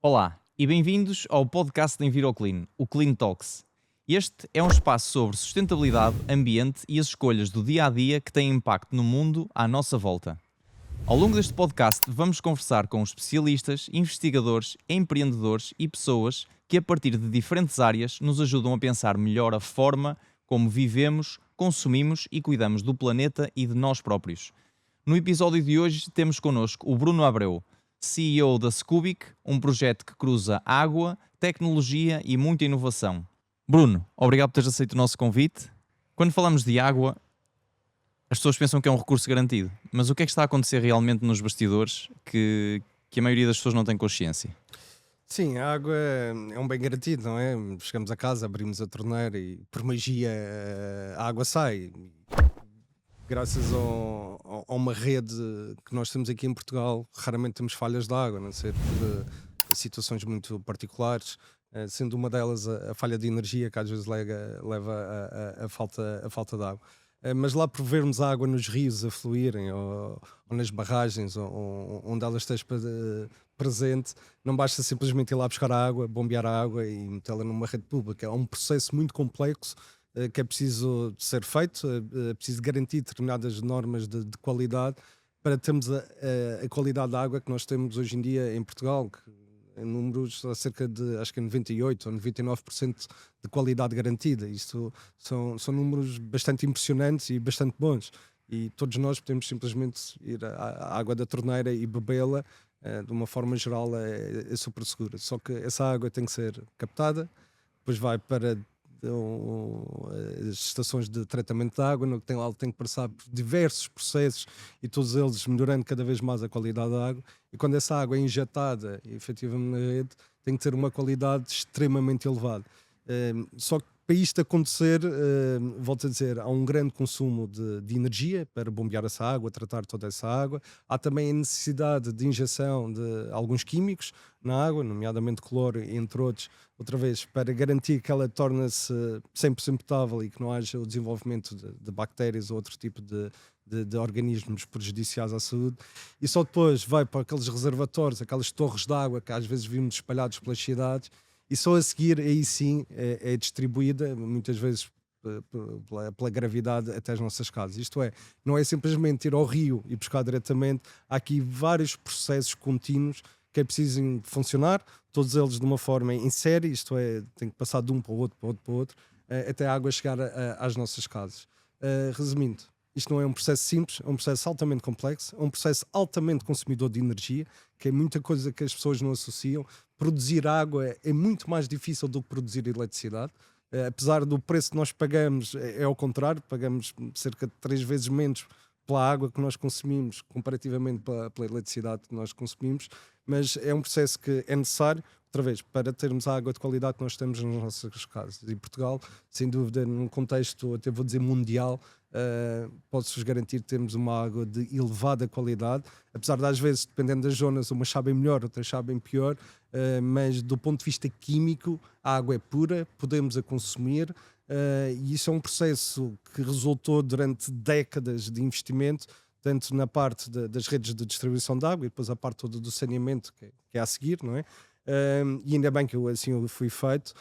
Olá e bem-vindos ao podcast da EnviroClean, o Clean Talks. Este é um espaço sobre sustentabilidade, ambiente e as escolhas do dia-a-dia que têm impacto no mundo à nossa volta. Ao longo deste podcast vamos conversar com especialistas, investigadores, empreendedores e pessoas que a partir de diferentes áreas nos ajudam a pensar melhor a forma como vivemos, consumimos e cuidamos do planeta e de nós próprios. No episódio de hoje temos connosco o Bruno Abreu, CEO da Scubic, um projeto que cruza água, tecnologia e muita inovação. Bruno, obrigado por teres aceito o nosso convite. Quando falamos de água, as pessoas pensam que é um recurso garantido, mas o que é que está a acontecer realmente nos bastidores que a maioria das pessoas não tem consciência? Sim, a água é um bem garantido, não é? Chegamos a casa, abrimos a torneira e por magia a água sai. Graças a uma rede que nós temos aqui em Portugal, raramente temos falhas de água, a não ser por situações muito particulares, sendo uma delas a falha de energia que às vezes leva a falta de água. Mas lá por vermos a água nos rios a fluírem ou nas barragens onde ela esteja presente, não basta simplesmente ir lá buscar a água, bombear a água e metê-la numa rede pública. É um processo muito complexo que é preciso ser feito, é preciso garantir determinadas normas de qualidade para termos a qualidade da água que nós temos hoje em dia em Portugal, que em números há cerca de, acho que é 98 ou 99% de qualidade garantida. Isto são números bastante impressionantes e bastante bons. E todos nós podemos simplesmente ir à água da torneira e bebê-la, de uma forma geral é super segura. Só que essa água tem que ser captada, depois vai para as estações de tratamento de água, no que tem que passar por diversos processos e todos eles melhorando cada vez mais a qualidade da água. E quando essa água é injetada efetivamente na rede, tem que ter uma qualidade extremamente elevada. Só que para isto acontecer, volto a dizer, há um grande consumo de energia para bombear essa água, tratar toda essa água. Há também a necessidade de injeção de alguns químicos na água, nomeadamente cloro, entre outros, outra vez, para garantir que ela torna-se 100% potável e que não haja o desenvolvimento de bactérias ou outro tipo de organismos prejudiciais à saúde. E só depois vai para aqueles reservatórios, aquelas torres de água que às vezes vimos espalhados pelas cidades, e só a seguir aí sim é distribuída, muitas vezes pela gravidade até as nossas casas. Isto é, não é simplesmente ir ao rio e buscar diretamente, há aqui vários processos contínuos que é preciso funcionar, todos eles de uma forma em série, isto é, tem que passar de um para o outro, para o outro, para o outro, até a água chegar às nossas casas. Resumindo, isto não é um processo simples, é um processo altamente complexo, é um processo altamente consumidor de energia, que é muita coisa que as pessoas não associam. Produzir água é muito mais difícil do que produzir eletricidade. Apesar do preço que nós pagamos, é ao contrário, pagamos cerca de 3 vezes menos pela água que nós consumimos comparativamente pela eletricidade que nós consumimos, mas é um processo que é necessário, outra vez, para termos a água de qualidade que nós temos nas nossas casas. E Portugal, sem dúvida, num contexto, até vou dizer mundial, posso-vos garantir que temos uma água de elevada qualidade, apesar de às vezes, dependendo das zonas, umas sabem melhor, outras sabem pior, mas do ponto de vista químico, a água é pura, podemos a consumir, e isso é um processo que resultou durante décadas de investimento, tanto na parte das redes de distribuição de água e depois a parte toda do saneamento que é a seguir, não é? E ainda bem que assim eu fui feito,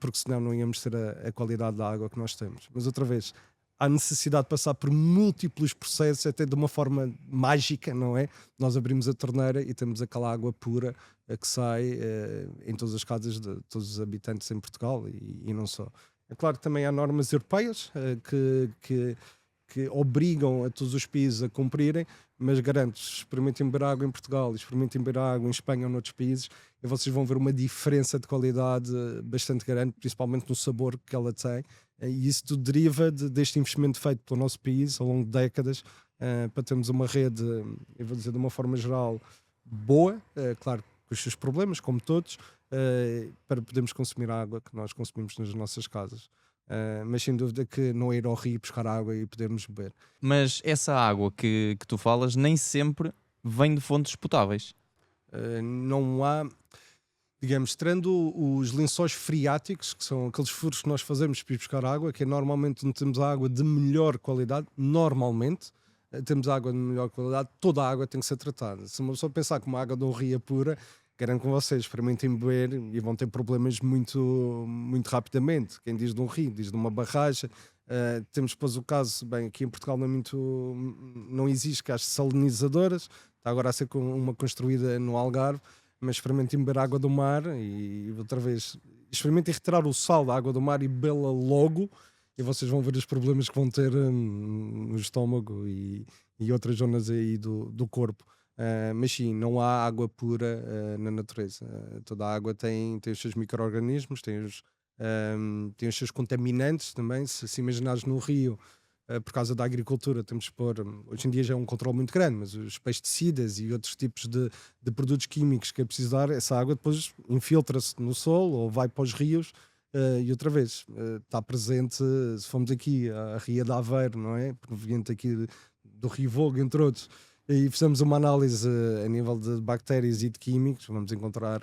porque senão não íamos ter a qualidade da água que nós temos. Mas outra vez, há necessidade de passar por múltiplos processos, até de uma forma mágica, não é? Nós abrimos a torneira e temos aquela água pura que sai em todas as casas de todos os habitantes em Portugal e não só. É claro que também há normas europeias que obrigam a todos os países a cumprirem, mas garanto-vos, experimentem beber água em Portugal, experimentem beber água em Espanha ou noutros países, e vocês vão ver uma diferença de qualidade bastante grande, principalmente no sabor que ela tem, e isso tudo deriva deste investimento feito pelo nosso país ao longo de décadas, para termos uma rede, eu vou dizer de uma forma geral, boa, claro, com os seus problemas, como todos, para podermos consumir a água que nós consumimos nas nossas casas. Mas sem dúvida que não ir ao rio buscar água e podermos beber. Mas essa água que tu falas nem sempre vem de fontes potáveis. Não há, digamos, tirando os lençóis freáticos, que são aqueles furos que nós fazemos para ir buscar água, que é normalmente onde temos água de melhor qualidade, normalmente temos água de melhor qualidade, toda a água tem que ser tratada. Se uma pessoa pensar que uma água de um rio é pura, garanto com vocês, experimentem beber e vão ter problemas muito, muito rapidamente. Quem diz de um rio, diz de uma barragem. Temos depois o caso, bem, aqui em Portugal não existe que as salinizadoras, está agora a ser uma construída no Algarve, mas experimentem beber água do mar e outra vez, experimentem retirar o sal da água do mar e bebê-la logo e vocês vão ver os problemas que vão ter no estômago e outras zonas aí do corpo. Mas sim, não há água pura na natureza. Toda a água tem os seus micro-organismos, tem os seus contaminantes também. Se imaginares no rio, por causa da agricultura, temos que pôr. Hoje em dia já é um controle muito grande, mas os pesticidas e outros tipos de produtos químicos que é preciso dar, essa água depois infiltra-se no solo ou vai para os rios. E outra vez, está presente, se formos aqui à Ria de Aveiro, não é? Proveniente aqui do Rio Vogo, entre outros, e fizemos uma análise a nível de bactérias e de químicos, vamos encontrar,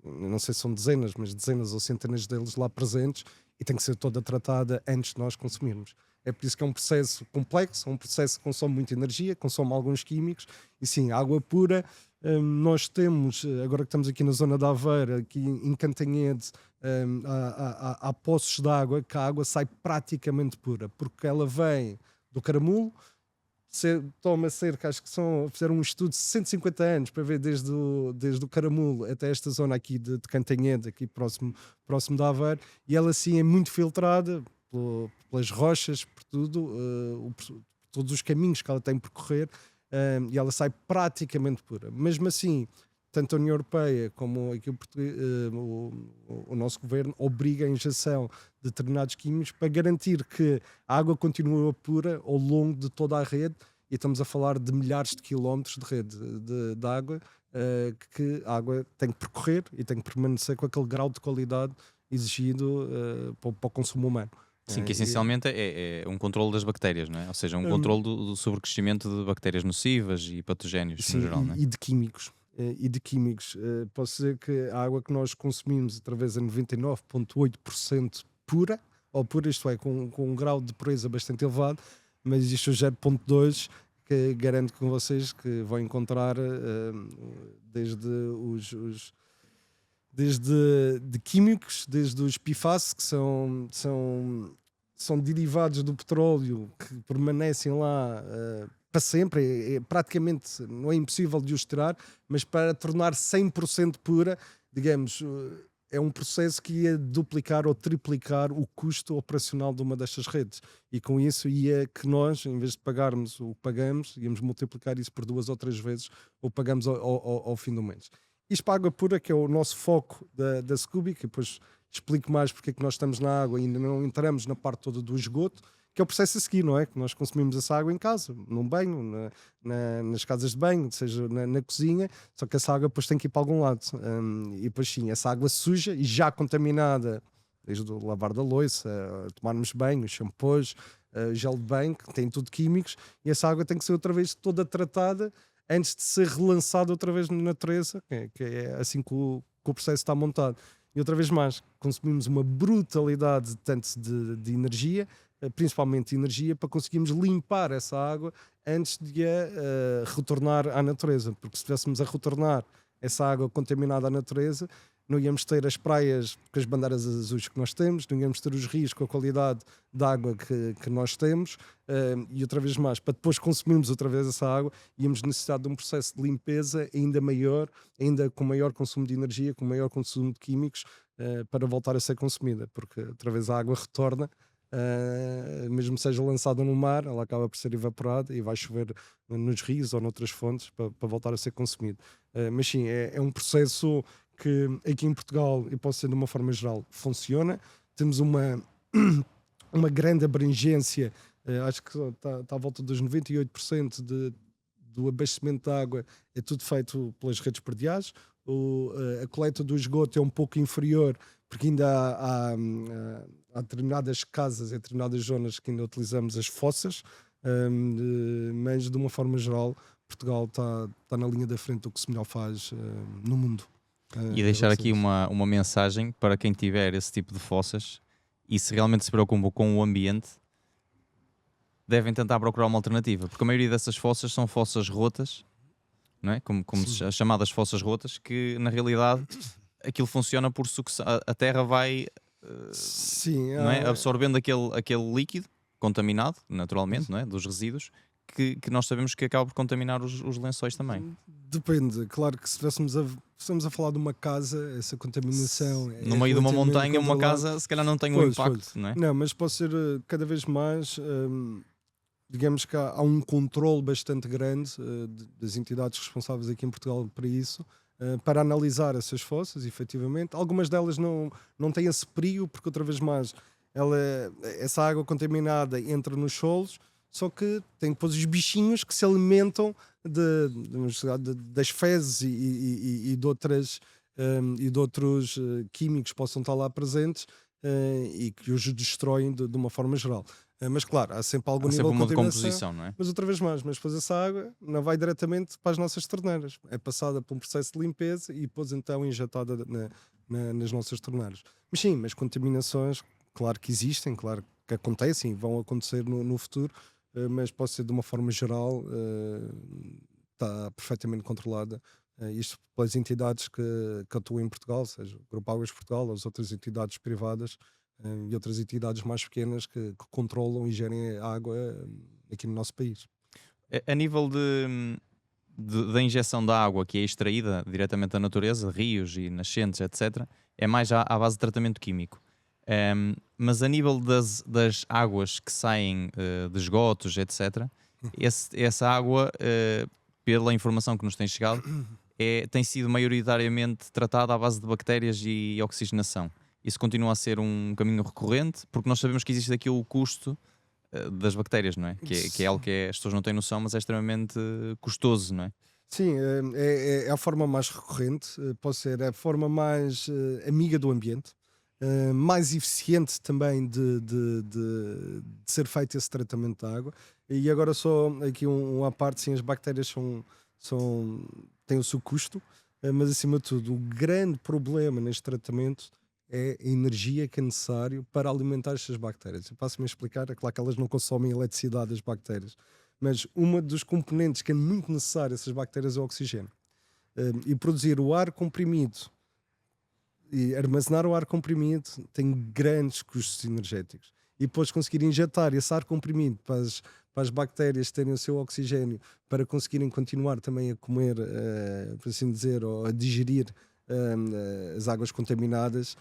não sei se são dezenas, mas dezenas ou centenas deles lá presentes e tem que ser toda tratada antes de nós consumirmos. É por isso que é um processo complexo, um processo que consome muita energia, consome alguns químicos e sim, água pura. Nós temos, agora que estamos aqui na zona da Aveiro, aqui em Cantanhede, há poços de água que a água sai praticamente pura, porque ela vem do Caramulo, toma cerca, acho que fizeram um estudo de 150 anos para ver desde o Caramulo até esta zona aqui de Cantanhede, aqui próximo da Aveiro, e ela sim é muito filtrada pelas rochas, por tudo, todos os caminhos que ela tem por percorrer, e ela sai praticamente pura. Mesmo assim, tanto a União Europeia como aqui o nosso governo obriga a injeção de determinados químicos para garantir que a água continua pura ao longo de toda a rede, e estamos a falar de milhares de quilómetros de rede de água, que a água tem que percorrer e tem que permanecer com aquele grau de qualidade exigido para o consumo humano. Sim, que essencialmente é um controle das bactérias, não é? Ou seja, um controle do sobrecrescimento de bactérias nocivas e patogénios, sim, no geral, não é? E de químicos. Posso dizer que a água que nós consumimos através de 99,8% pura, ou pura, isto é, com um grau de pureza bastante elevado, mas existe o 0,2% que garanto com vocês que vão encontrar desde de químicos, desde os PFAS, que são derivados do petróleo que permanecem lá para sempre, praticamente não é impossível de os tirar, mas para tornar 100% pura, digamos, é um processo que ia duplicar ou triplicar o custo operacional de uma destas redes, e com isso ia que nós, em vez de pagarmos o que pagamos, íamos multiplicar isso por 2 ou 3 vezes o que pagamos ao fim do mês. Isto para a água pura, que é o nosso foco da Scooby, que depois explico mais porque é que nós estamos na água e ainda não entramos na parte toda do esgoto, que é o processo a seguir, não é? Que nós consumimos essa água em casa, num banho, nas casas de banho, seja na cozinha, só que essa água depois tem que ir para algum lado. E depois sim, essa água suja e já contaminada, desde o lavar da louça, tomarmos banho, shampoos, gel de banho, que tem tudo químicos, e essa água tem que ser outra vez toda tratada antes de ser relançada outra vez na natureza, que é assim que o processo está montado. E outra vez mais, consumimos uma brutalidade tanto de energia, principalmente energia, para conseguirmos limpar essa água antes de a retornar à natureza, porque se estivéssemos a retornar essa água contaminada à natureza, não íamos ter as praias com as bandeiras azuis que nós temos, não íamos ter os rios com a qualidade de água que nós temos, e outra vez mais, para depois consumirmos outra vez essa água, íamos necessitar de um processo de limpeza ainda maior, ainda com maior consumo de energia, com maior consumo de químicos, para voltar a ser consumida, porque outra vez a água retorna, mesmo seja lançada no mar, ela acaba por ser evaporada e vai chover nos rios ou noutras fontes para voltar a ser consumido. Mas sim, é um processo que aqui em Portugal, e posso dizer de uma forma geral, funciona. Temos uma grande abrangência, acho que está à volta dos 98% do abastecimento de água é tudo feito pelas redes prediais. A coleta do esgoto é um pouco inferior, porque ainda há determinadas casas, em determinadas zonas que ainda utilizamos as fossas, mas de uma forma geral Portugal está na linha da frente do que se melhor faz no mundo. E deixar aqui uma mensagem para quem tiver esse tipo de fossas e se realmente se preocupa com o ambiente, devem tentar procurar uma alternativa, porque a maioria dessas fossas são fossas rotas não é? Como Sim. as chamadas fossas rotas, que na realidade aquilo funciona por sucção. A terra vai, Sim, não é? Absorvendo aquele líquido contaminado, naturalmente, não é? Dos resíduos, que nós sabemos que acaba por contaminar os lençóis também. depende. Claro que se estamos a falar de uma casa, essa contaminação No é meio de uma relativamente montanha, uma controlada. casa se calhar não tem o Pois, pois. impacto, não é? Não, mas pode ser cada vez mais. Digamos que há um controle bastante grande das entidades responsáveis aqui em Portugal para isso, para analisar essas fossas, efetivamente. Algumas delas não têm esse perigo, porque outra vez mais essa água contaminada entra nos solos, só que tem depois os bichinhos que se alimentam das fezes e de outras e de outros químicos que possam estar lá presentes e que os destroem de uma forma geral. Mas claro, há sempre algum Há nível sempre de uma contaminação. decomposição, não é? Mas outra vez mais, mas depois essa água não vai diretamente para as nossas torneiras. É passada por um processo de limpeza e depois então injetada nas nossas torneiras. Mas sim, mas contaminações, claro que existem, claro que acontecem e vão acontecer no futuro, mas pode ser de uma forma geral, está perfeitamente controlada. Isto pelas entidades que atuam em Portugal, seja o Grupo Águas Portugal ou as outras entidades privadas e outras entidades mais pequenas que controlam e gerem a água aqui no nosso país. A nível da injeção da água que é extraída diretamente da natureza, rios e nascentes, etc., é mais à base de tratamento químico. Mas a nível das águas que saem de esgotos, etc., essa água, pela informação que nos tem chegado, tem sido maioritariamente tratada à base de bactérias e oxigenação. Isso continua a ser um caminho recorrente, porque nós sabemos que existe aqui o custo das bactérias, não é? Que é algo que as pessoas não têm noção, mas é extremamente custoso, não é? Sim, é a forma mais recorrente, pode ser a forma mais amiga do ambiente, mais eficiente também de ser feito esse tratamento da água. E agora só aqui à parte, sim, as bactérias têm o seu custo, mas acima de tudo, o grande problema neste tratamento é a energia que é necessário para alimentar estas bactérias. Eu passo-me a explicar, é claro que elas não consomem eletricidade, as bactérias, mas uma dos componentes que é muito necessário a essas bactérias é o oxigênio. E produzir o ar comprimido e armazenar o ar comprimido tem grandes custos energéticos. E depois conseguir injetar esse ar comprimido para as bactérias terem o seu oxigênio, para conseguirem continuar também a comer, por assim dizer, ou a digerir as águas contaminadas,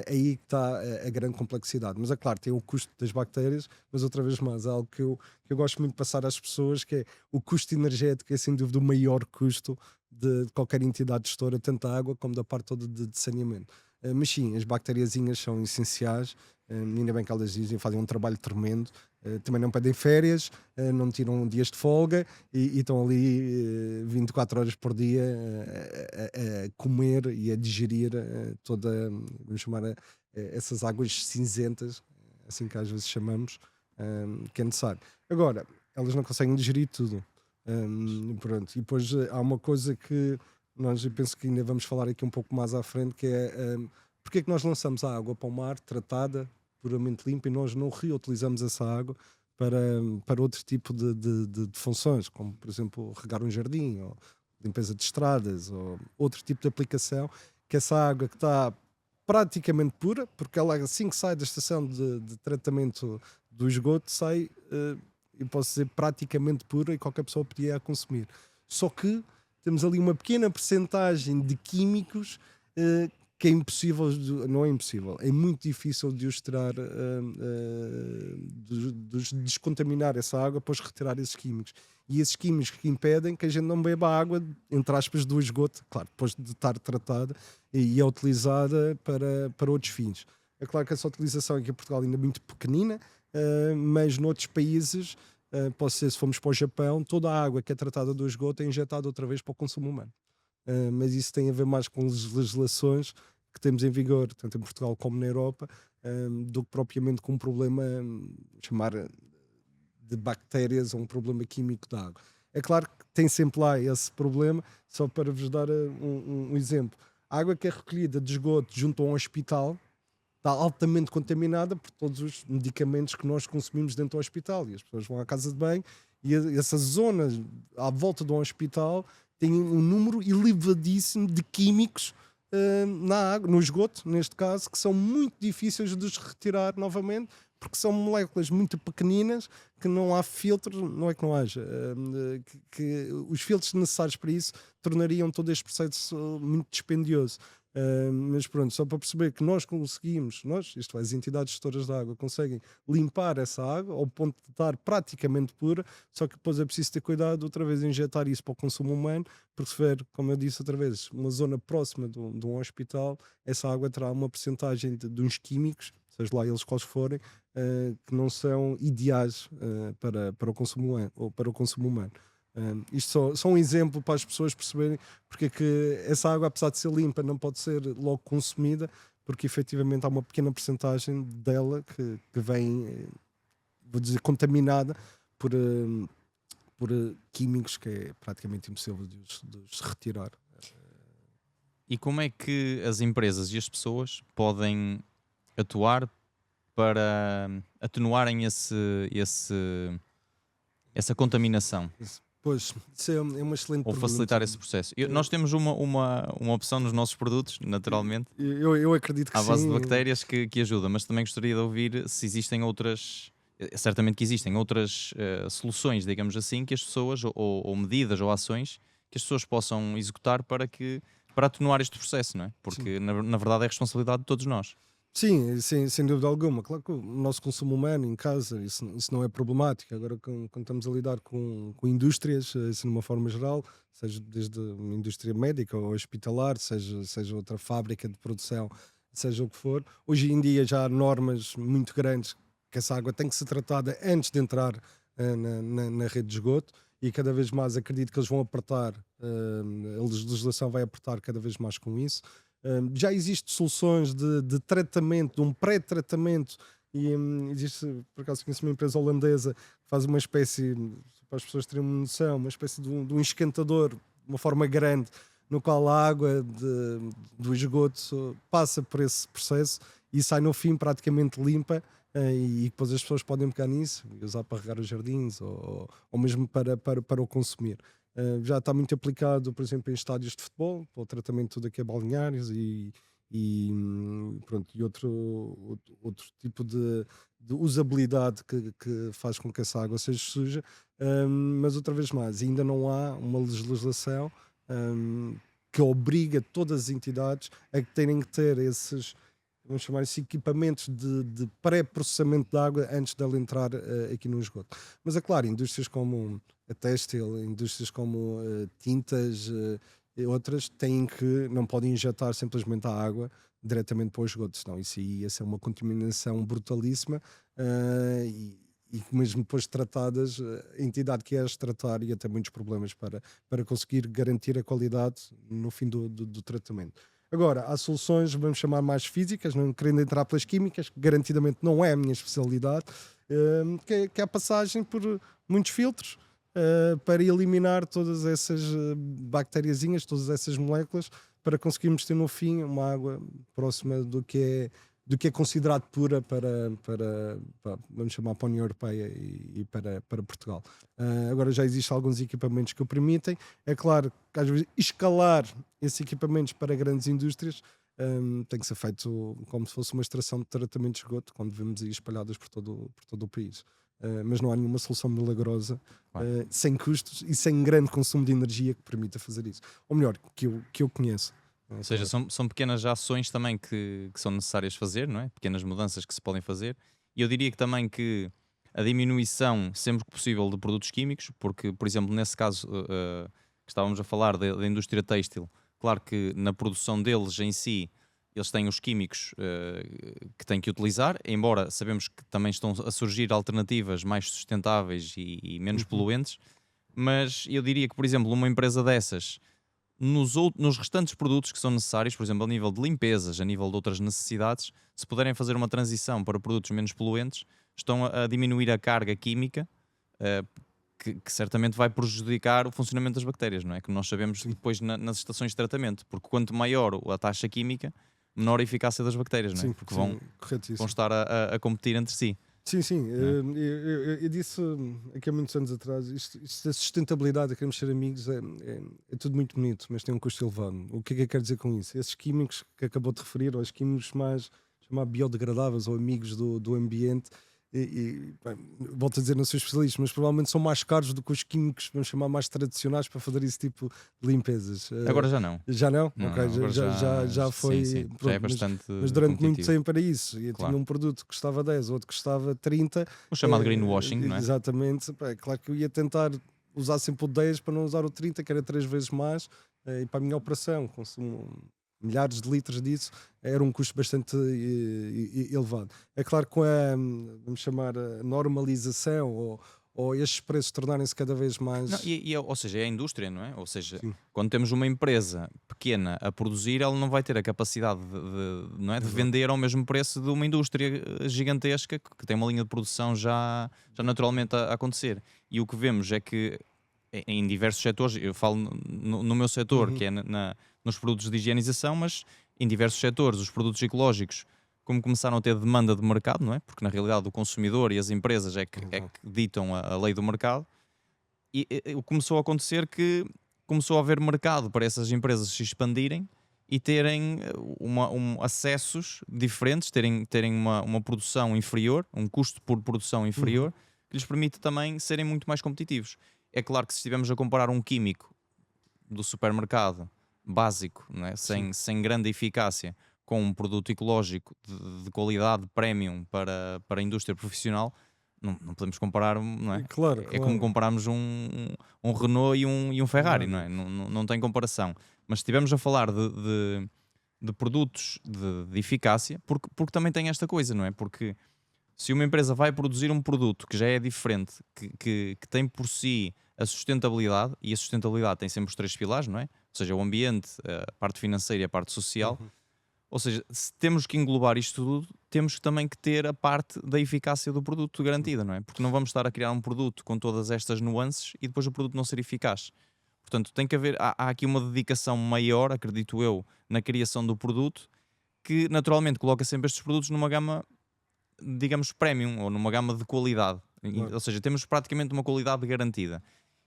aí que está a grande complexidade. Mas é claro, tem o custo das bactérias, mas outra vez mais, é algo que eu gosto muito de passar às pessoas, que é o custo energético, é sem dúvida o maior custo de qualquer entidade gestora, tanto da água como da parte toda de saneamento. Mas sim, as bacteriazinhas são essenciais, ainda bem que elas dizem, fazem um trabalho tremendo, também não pedem férias, não tiram dias de folga e estão ali 24 horas por dia a comer e a digerir toda, vamos chamar essas águas cinzentas, assim que às vezes chamamos, que é necessário. Agora, elas não conseguem digerir tudo. Pronto. E depois há uma coisa que eu penso que ainda vamos falar aqui um pouco mais à frente, que é porque é que nós lançamos a água para o mar tratada, puramente limpa, e nós não reutilizamos essa água para outro tipo de funções, como por exemplo regar um jardim, ou limpeza de estradas, ou outro tipo de aplicação, que essa água que está praticamente pura, porque ela assim que sai da estação de tratamento do esgoto, sai, eu posso dizer, praticamente pura e qualquer pessoa podia a consumir. Só que temos ali uma pequena percentagem de químicos que é impossível, não é impossível, é muito difícil de os tirar, descontaminar essa água, depois retirar esses químicos. E esses químicos que impedem que a gente não beba a água, entre aspas, do esgoto, claro, depois de estar tratada e é utilizada para outros fins. É claro que essa utilização aqui em Portugal ainda é muito pequenina, mas noutros países, posso dizer, se formos para o Japão, toda a água que é tratada do esgoto é injetada outra vez para o consumo humano. Mas isso tem a ver mais com as legislações que temos em vigor, tanto em Portugal como na Europa, do que propriamente com um problema, chamar de bactérias ou um problema químico da água. É claro que tem sempre lá esse problema, só para vos dar um exemplo. A água que é recolhida de esgoto junto a um hospital está altamente contaminada por todos os medicamentos que nós consumimos dentro do hospital, e as pessoas vão à casa de banho e essa zona à volta de um hospital têm um número elevadíssimo de químicos na água, no esgoto, neste caso, que são muito difíceis de os retirar novamente, porque são moléculas muito pequeninas, que não há filtro, não é que não haja, que os filtros necessários para isso tornariam todo este processo muito dispendioso. Mas pronto, só para perceber que nós conseguimos, isto é, as entidades gestoras da água conseguem limpar essa água ao ponto de estar praticamente pura, só que depois é preciso ter cuidado outra vez de injetar isso para o consumo humano, porque se for, como eu disse outra vez, uma zona próxima de um hospital, essa água terá uma percentagem de uns químicos, seja lá eles quais forem, que não são ideais para o consumo humano, ou para o consumo humano. Isto só um exemplo para as pessoas perceberem porque é que essa água, apesar de ser limpa, não pode ser logo consumida, porque efetivamente há uma pequena percentagem dela que vem, vou dizer, contaminada por químicos que é praticamente impossível de os retirar. E como é que as empresas e as pessoas podem atuar para atenuarem essa contaminação? Pois, isso é uma excelente Ou pergunta. facilitar esse processo. Nós temos uma opção nos nossos produtos, naturalmente, Eu acredito que à base sim. de bactérias que ajuda, mas também gostaria de ouvir se existem outras, certamente que existem outras soluções, digamos assim, que as pessoas, ou medidas ou ações que as pessoas possam executar para atenuar este processo, não é? Porque na verdade é responsabilidade de todos nós. Sim, sem dúvida alguma. Claro que o nosso consumo humano em casa, isso não é problemático. Agora, quando estamos a lidar com indústrias, assim, de uma forma geral, seja desde uma indústria médica ou hospitalar, seja outra fábrica de produção, seja o que for, hoje em dia já há normas muito grandes que essa água tem que ser tratada antes de entrar na rede de esgoto e cada vez mais acredito que eles vão apertar, a legislação vai apertar cada vez mais com isso. Já existem soluções de tratamento, de um pré-tratamento, e existe, por acaso conheço uma empresa holandesa que faz uma espécie, para as pessoas terem uma noção, uma espécie de um esquentador, de uma forma grande, no qual a água do esgoto passa por esse processo e sai no fim praticamente limpa, e depois as pessoas podem pegar nisso e usar para regar os jardins ou mesmo para o consumir. Já está muito aplicado, por exemplo, em estádios de futebol, para o tratamento de tudo aqui a balneários pronto, e outro tipo de usabilidade que faz com que essa água seja suja. Mas outra vez mais, ainda não há uma legislação que obriga todas as entidades a que terem que ter esses, vamos chamar isso, equipamentos de pré-processamento de água antes dela entrar aqui no esgoto. Mas é claro, indústrias como a têxtil, indústrias como tintas e outras não podem injetar simplesmente a água diretamente para o esgoto, senão isso ia ser uma contaminação brutalíssima e mesmo depois tratadas, a entidade que as tratar ia ter muitos problemas para conseguir garantir a qualidade no fim do tratamento. Agora, há soluções, vamos chamar mais físicas, não querendo entrar pelas químicas, que garantidamente não é a minha especialidade, que é a passagem por muitos filtros para eliminar todas essas bactériazinhas, todas essas moléculas, para conseguirmos ter no fim uma água próxima do que é considerado pura para vamos chamar, para a União Europeia e para Portugal. Agora já existem alguns equipamentos que o permitem. É claro que às vezes escalar esses equipamentos para grandes indústrias tem que ser feito como se fosse uma extração de tratamento de esgoto, quando vemos aí espalhadas por todo o país. Mas não há nenhuma solução milagrosa, sem custos e sem grande consumo de energia que permita fazer isso. Ou melhor, que eu conheço. Ou seja, são pequenas ações também que são necessárias fazer, não é? Pequenas mudanças que se podem fazer. E eu diria que também que a diminuição, sempre que possível, de produtos químicos, porque, por exemplo, nesse caso que estávamos a falar da indústria têxtil, claro que na produção deles em si, eles têm os químicos que têm que utilizar, embora sabemos que também estão a surgir alternativas mais sustentáveis e menos poluentes, mas eu diria que, por exemplo, uma empresa dessas, nos restantes produtos que são necessários, por exemplo, a nível de limpezas, a nível de outras necessidades, se puderem fazer uma transição para produtos menos poluentes, estão a diminuir a carga química, que certamente vai prejudicar o funcionamento das bactérias, não é? Que nós sabemos depois nas estações de tratamento, porque quanto maior a taxa química, menor a eficácia das bactérias, não é? Porque vão estar a competir entre si. Sim, sim. Não é? Eu disse aqui há muitos anos atrás, isto da sustentabilidade, queremos ser amigos, é tudo muito bonito, mas tem um custo elevado. O que é que eu quero dizer com isso? Esses químicos que acabou de referir, ou os químicos mais chamar biodegradáveis ou amigos do ambiente, bem, volto a dizer, não sou especialista, mas provavelmente são mais caros do que os químicos, vamos chamar mais tradicionais para fazer esse tipo de limpezas. Agora já não. Já não? Não, Ok, não, agora já sim, foi. sim. Já é Pronto, bastante mas durante muito competitivo. tempo era isso. Eu tinha Claro. um produto que custava 10, outro que custava 30. O chamado greenwashing, não é? Exatamente. Pá, é claro que eu ia tentar usar sempre o 10 para não usar o 30, que era 3 vezes mais. E para a minha operação, consumo milhares de litros disso, era um custo bastante elevado. É claro que com a, vamos chamar, a normalização ou estes preços tornarem-se cada vez mais. Não, ou seja, é a indústria, não é? Ou seja, Sim, quando temos uma empresa pequena a produzir, ela não vai ter a capacidade não é, de exato. vender ao mesmo preço de uma indústria gigantesca que tem uma linha de produção já naturalmente a acontecer. E o que vemos é que em diversos setores, eu falo no meu setor, Uhum, que é nos produtos de higienização, mas em diversos setores, os produtos ecológicos, como começaram a ter demanda de mercado, não é? Porque na realidade o consumidor e as empresas é que exato. ditam a lei do mercado. Começou a acontecer que começou a haver mercado para essas empresas se expandirem e terem acessos diferentes, terem uma produção inferior, um custo por produção Uhum, inferior, que lhes permite também serem muito mais competitivos. É claro que se estivermos a comparar um químico do supermercado básico, não é? sim. Sem grande eficácia, com um produto ecológico de qualidade premium para a indústria profissional, não podemos comparar, não é? Claro, É como claro. compararmos um Renault e um Ferrari, não Nada. é? Não tem comparação. Mas se estivermos a falar de produtos de eficácia, porque também tem esta coisa, não é? Porque se uma empresa vai produzir um produto que já é diferente, que tem por si a sustentabilidade, e a sustentabilidade tem sempre os três pilares, não é? Ou seja, o ambiente, a parte financeira e a parte social. Uhum. Ou seja, se temos que englobar isto tudo, temos também que ter a parte da eficácia do produto garantida, não é? Porque não vamos estar a criar um produto com todas estas nuances e depois o produto não ser eficaz. Portanto, tem que haver, há aqui uma dedicação maior, acredito eu, na criação do produto, que naturalmente coloca sempre estes produtos numa gama, digamos, premium, ou numa gama de qualidade. Claro. Ou seja, temos praticamente uma qualidade garantida.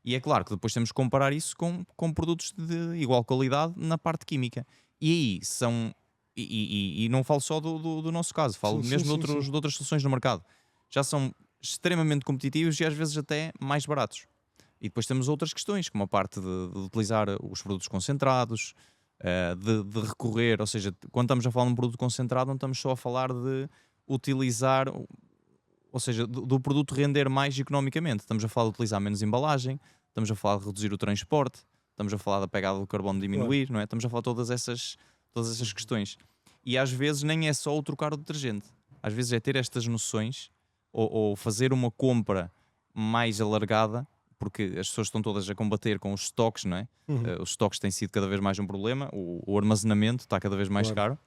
E é claro que depois temos que comparar isso com produtos de igual qualidade na parte química. E aí são. E não falo só do nosso caso, falo Sim, sim, mesmo sim, sim. de outras soluções no mercado. Já são extremamente competitivos e às vezes até mais baratos. E depois temos outras questões, como a parte de utilizar os produtos concentrados, de recorrer, ou seja, quando estamos a falar de um produto concentrado, não estamos só a falar de utilizar, ou seja, do produto render mais economicamente. Estamos a falar de utilizar menos embalagem, estamos a falar de reduzir o transporte, estamos a falar da pegada do carbono Claro. diminuir, não é? Estamos a falar de todas essas Uhum. questões. E às vezes nem é só o trocar o detergente. Às vezes é ter estas noções ou fazer uma compra mais alargada, porque as pessoas estão todas a combater com os estoques, não é? Uhum. Os estoques têm sido cada vez mais um problema, o armazenamento está cada vez mais Claro. caro,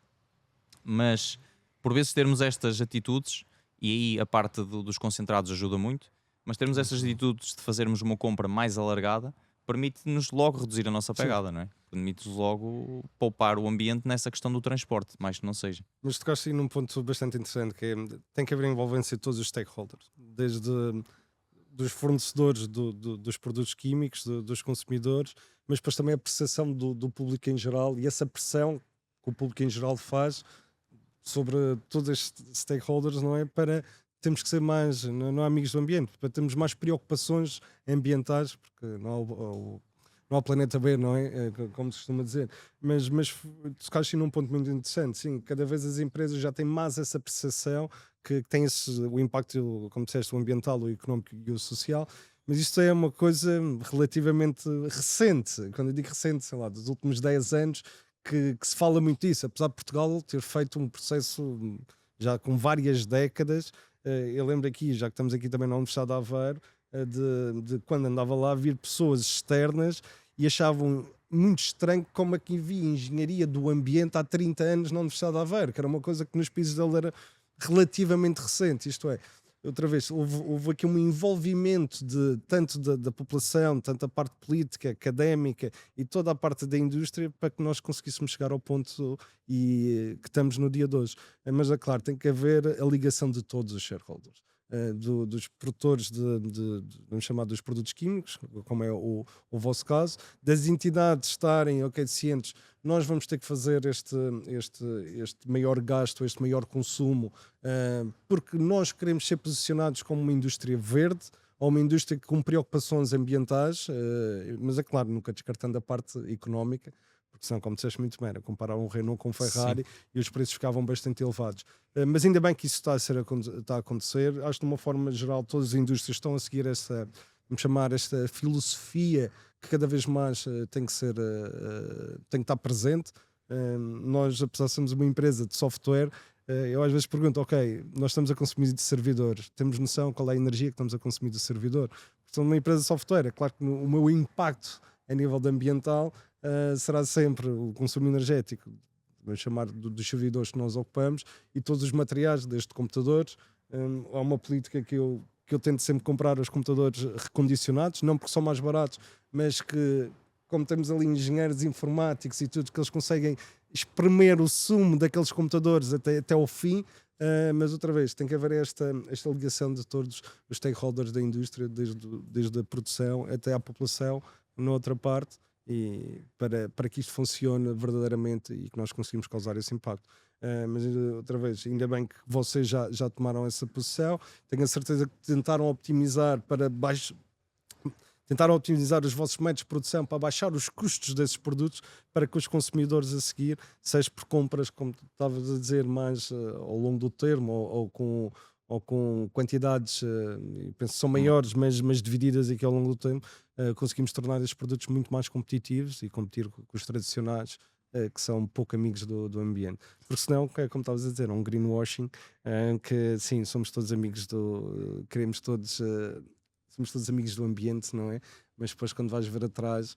mas por vezes termos estas atitudes, e aí a parte dos concentrados ajuda muito, mas termos estas Uhum. atitudes de fazermos uma compra mais alargada permite-nos logo reduzir a nossa Sim. pegada, não é? Permite-nos logo poupar o ambiente nessa questão do transporte, mais que não seja. Mas tocaste aí num ponto bastante interessante, que é, tem que haver envolvência de todos os stakeholders, desde dos fornecedores dos produtos químicos, dos consumidores, mas depois também a percepção do público em geral e essa pressão que o público em geral faz sobre todos estes stakeholders, não é? Para termos que ser mais, não é amigos do ambiente, para termos mais preocupações ambientais, porque não há o planeta B, não é? Como se costuma dizer. Mas tocaste num ponto muito interessante, sim, cada vez as empresas já têm mais essa percepção que tem o impacto, como disseste, o ambiental, o económico e o social, mas isto é uma coisa relativamente recente. Quando eu digo recente, sei lá, dos últimos 10 anos, que se fala muito disso, apesar de Portugal ter feito um processo já com várias décadas. Eu lembro aqui, já que estamos aqui também na Universidade de Aveiro, de quando andava lá, vir pessoas externas e achavam muito estranho como aqui havia engenharia do ambiente há 30 anos na Universidade de Aveiro, que era uma coisa que nos países dele era relativamente recente, isto é, outra vez, houve aqui um envolvimento de tanto da população, tanto da parte política, académica e toda a parte da indústria para que nós conseguíssemos chegar ao ponto que estamos no dia de hoje. Mas é claro, tem que haver a ligação de todos os shareholders. dos produtores vamos chamar, dos produtos químicos, como é o vosso caso, das entidades estarem cientes, nós vamos ter que fazer este maior gasto, este maior consumo, porque nós queremos ser posicionados como uma indústria verde, ou uma indústria com preocupações ambientais, mas é claro, nunca descartando a parte económica, porque senão, como disseste muito bem, era comparar um Renault com um Ferrari. Sim. E os preços ficavam bastante elevados. Mas ainda bem que isso está a acontecer. Acho que de uma forma geral todas as indústrias estão a seguir vamos chamar, esta filosofia que cada vez mais tem que estar presente. Nós, apesar de sermos uma empresa de software, eu às vezes pergunto, ok, nós estamos a consumir de servidores, temos noção qual é a energia que estamos a consumir do servidor? Sou uma empresa de software, é claro que o meu impacto a nível de ambiental será sempre o consumo energético, vamos chamar dos servidores que nós ocupamos, e todos os materiais, desde computadores. Há uma política que eu tento sempre comprar os computadores recondicionados, não porque são mais baratos, mas que, como temos ali engenheiros informáticos e tudo, que eles conseguem espremer o sumo daqueles computadores até ao fim. Mas outra vez, tem que haver esta ligação de todos os stakeholders da indústria, desde a produção até à população, na outra parte, e para que isto funcione verdadeiramente e que nós conseguimos causar esse impacto. Mas outra vez, ainda bem que vocês já tomaram essa posição. Tenho a certeza que tentaram optimizar os vossos métodos de produção para baixar os custos desses produtos, para que os consumidores a seguir, seja por compras, como tu estavas a dizer, mais ao longo do termo, ou com quantidades, penso que são maiores, mas divididas aqui ao longo do tempo, conseguimos tornar estes produtos muito mais competitivos e competir com os tradicionais, que são pouco amigos do ambiente. Porque senão, como estavas a dizer, é um greenwashing, que sim, somos todos amigos queremos todos... somos todos amigos do ambiente, não é? Mas depois, quando vais ver atrás,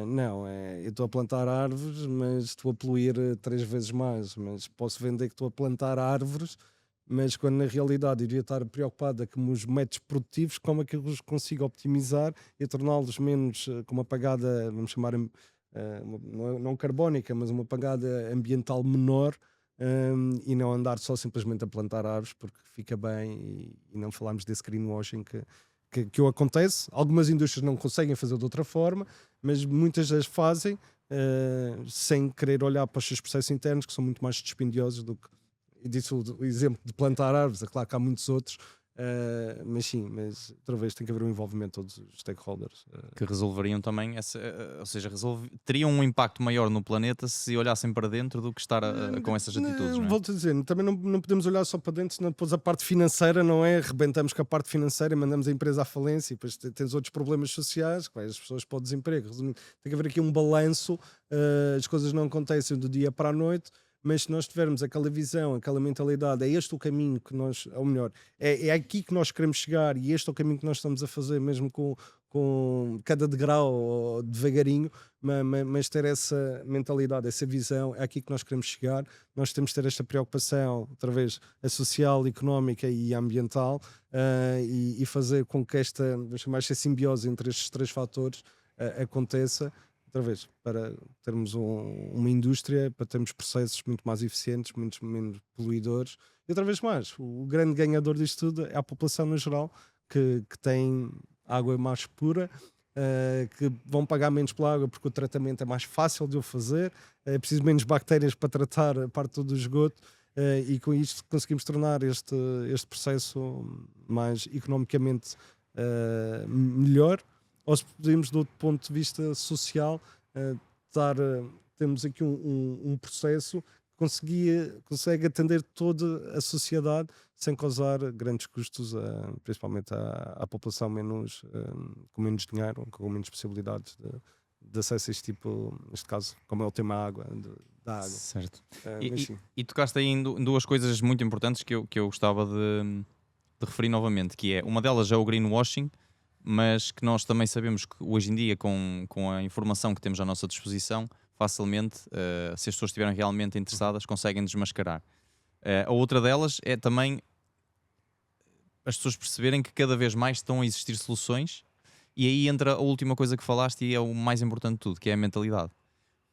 não, eu estou a plantar árvores, mas estou a poluir 3 vezes mais. Mas posso vender que estou a plantar árvores, mas quando na realidade iria estar preocupada com os métodos produtivos, como é que eu os consigo optimizar e torná-los menos, com uma pegada, vamos chamar, não carbónica, mas uma pegada ambiental menor. E não andar só simplesmente a plantar árvores porque fica bem, e não falarmos desse greenwashing que acontece. Algumas indústrias não conseguem fazer de outra forma, mas muitas as fazem sem querer olhar para os seus processos internos, que são muito mais dispendiosos do que... E disse o exemplo de plantar árvores, é claro que há muitos outros, mas sim, mas outra vez tem que haver um envolvimento de todos os stakeholders. Que resolveriam também, ou seja, teriam um impacto maior no planeta se olhassem para dentro do que estar com essas atitudes, não é? Volto a dizer, também não podemos olhar só para dentro, senão depois a parte financeira, não é? Rebentamos com a parte financeira, mandamos a empresa à falência, e depois tens outros problemas sociais, que vai as pessoas para o desemprego. Tem que haver aqui um balanço, as coisas não acontecem do dia para a noite. Mas se nós tivermos aquela visão, aquela mentalidade, é este o caminho que nós, ou melhor, é aqui que nós queremos chegar, e este é o caminho que nós estamos a fazer, mesmo com cada degrau, ou devagarinho, mas ter essa mentalidade, essa visão, é aqui que nós queremos chegar. Nós temos de ter esta preocupação, outra vez, a social, a económica e a ambiental, e fazer com que vamos chamar, esta simbiose entre estes 3 fatores aconteça. Outra vez, para termos uma indústria, para termos processos muito mais eficientes, muito menos poluidores. E outra vez mais, o grande ganhador disto tudo é a população no geral, que tem água mais pura, que vão pagar menos pela água porque o tratamento é mais fácil de o fazer, é preciso menos bactérias para tratar a parte do esgoto, e com isto conseguimos tornar este processo mais economicamente melhor. Ou se podemos, do outro ponto de vista social, temos aqui um processo que consegue atender toda a sociedade sem causar grandes custos, principalmente à população com menos dinheiro, com menos possibilidades de acesso a este tipo, neste caso, como é o tema da água. Certo. E tocaste aí em 2 coisas muito importantes que eu gostava de referir novamente, que é, uma delas é o greenwashing, mas que nós também sabemos que hoje em dia, com a informação que temos à nossa disposição, facilmente, se as pessoas estiverem realmente interessadas, conseguem desmascarar. A outra delas é também as pessoas perceberem que cada vez mais estão a existir soluções, e aí entra a última coisa que falaste, e é o mais importante de tudo, que é a mentalidade.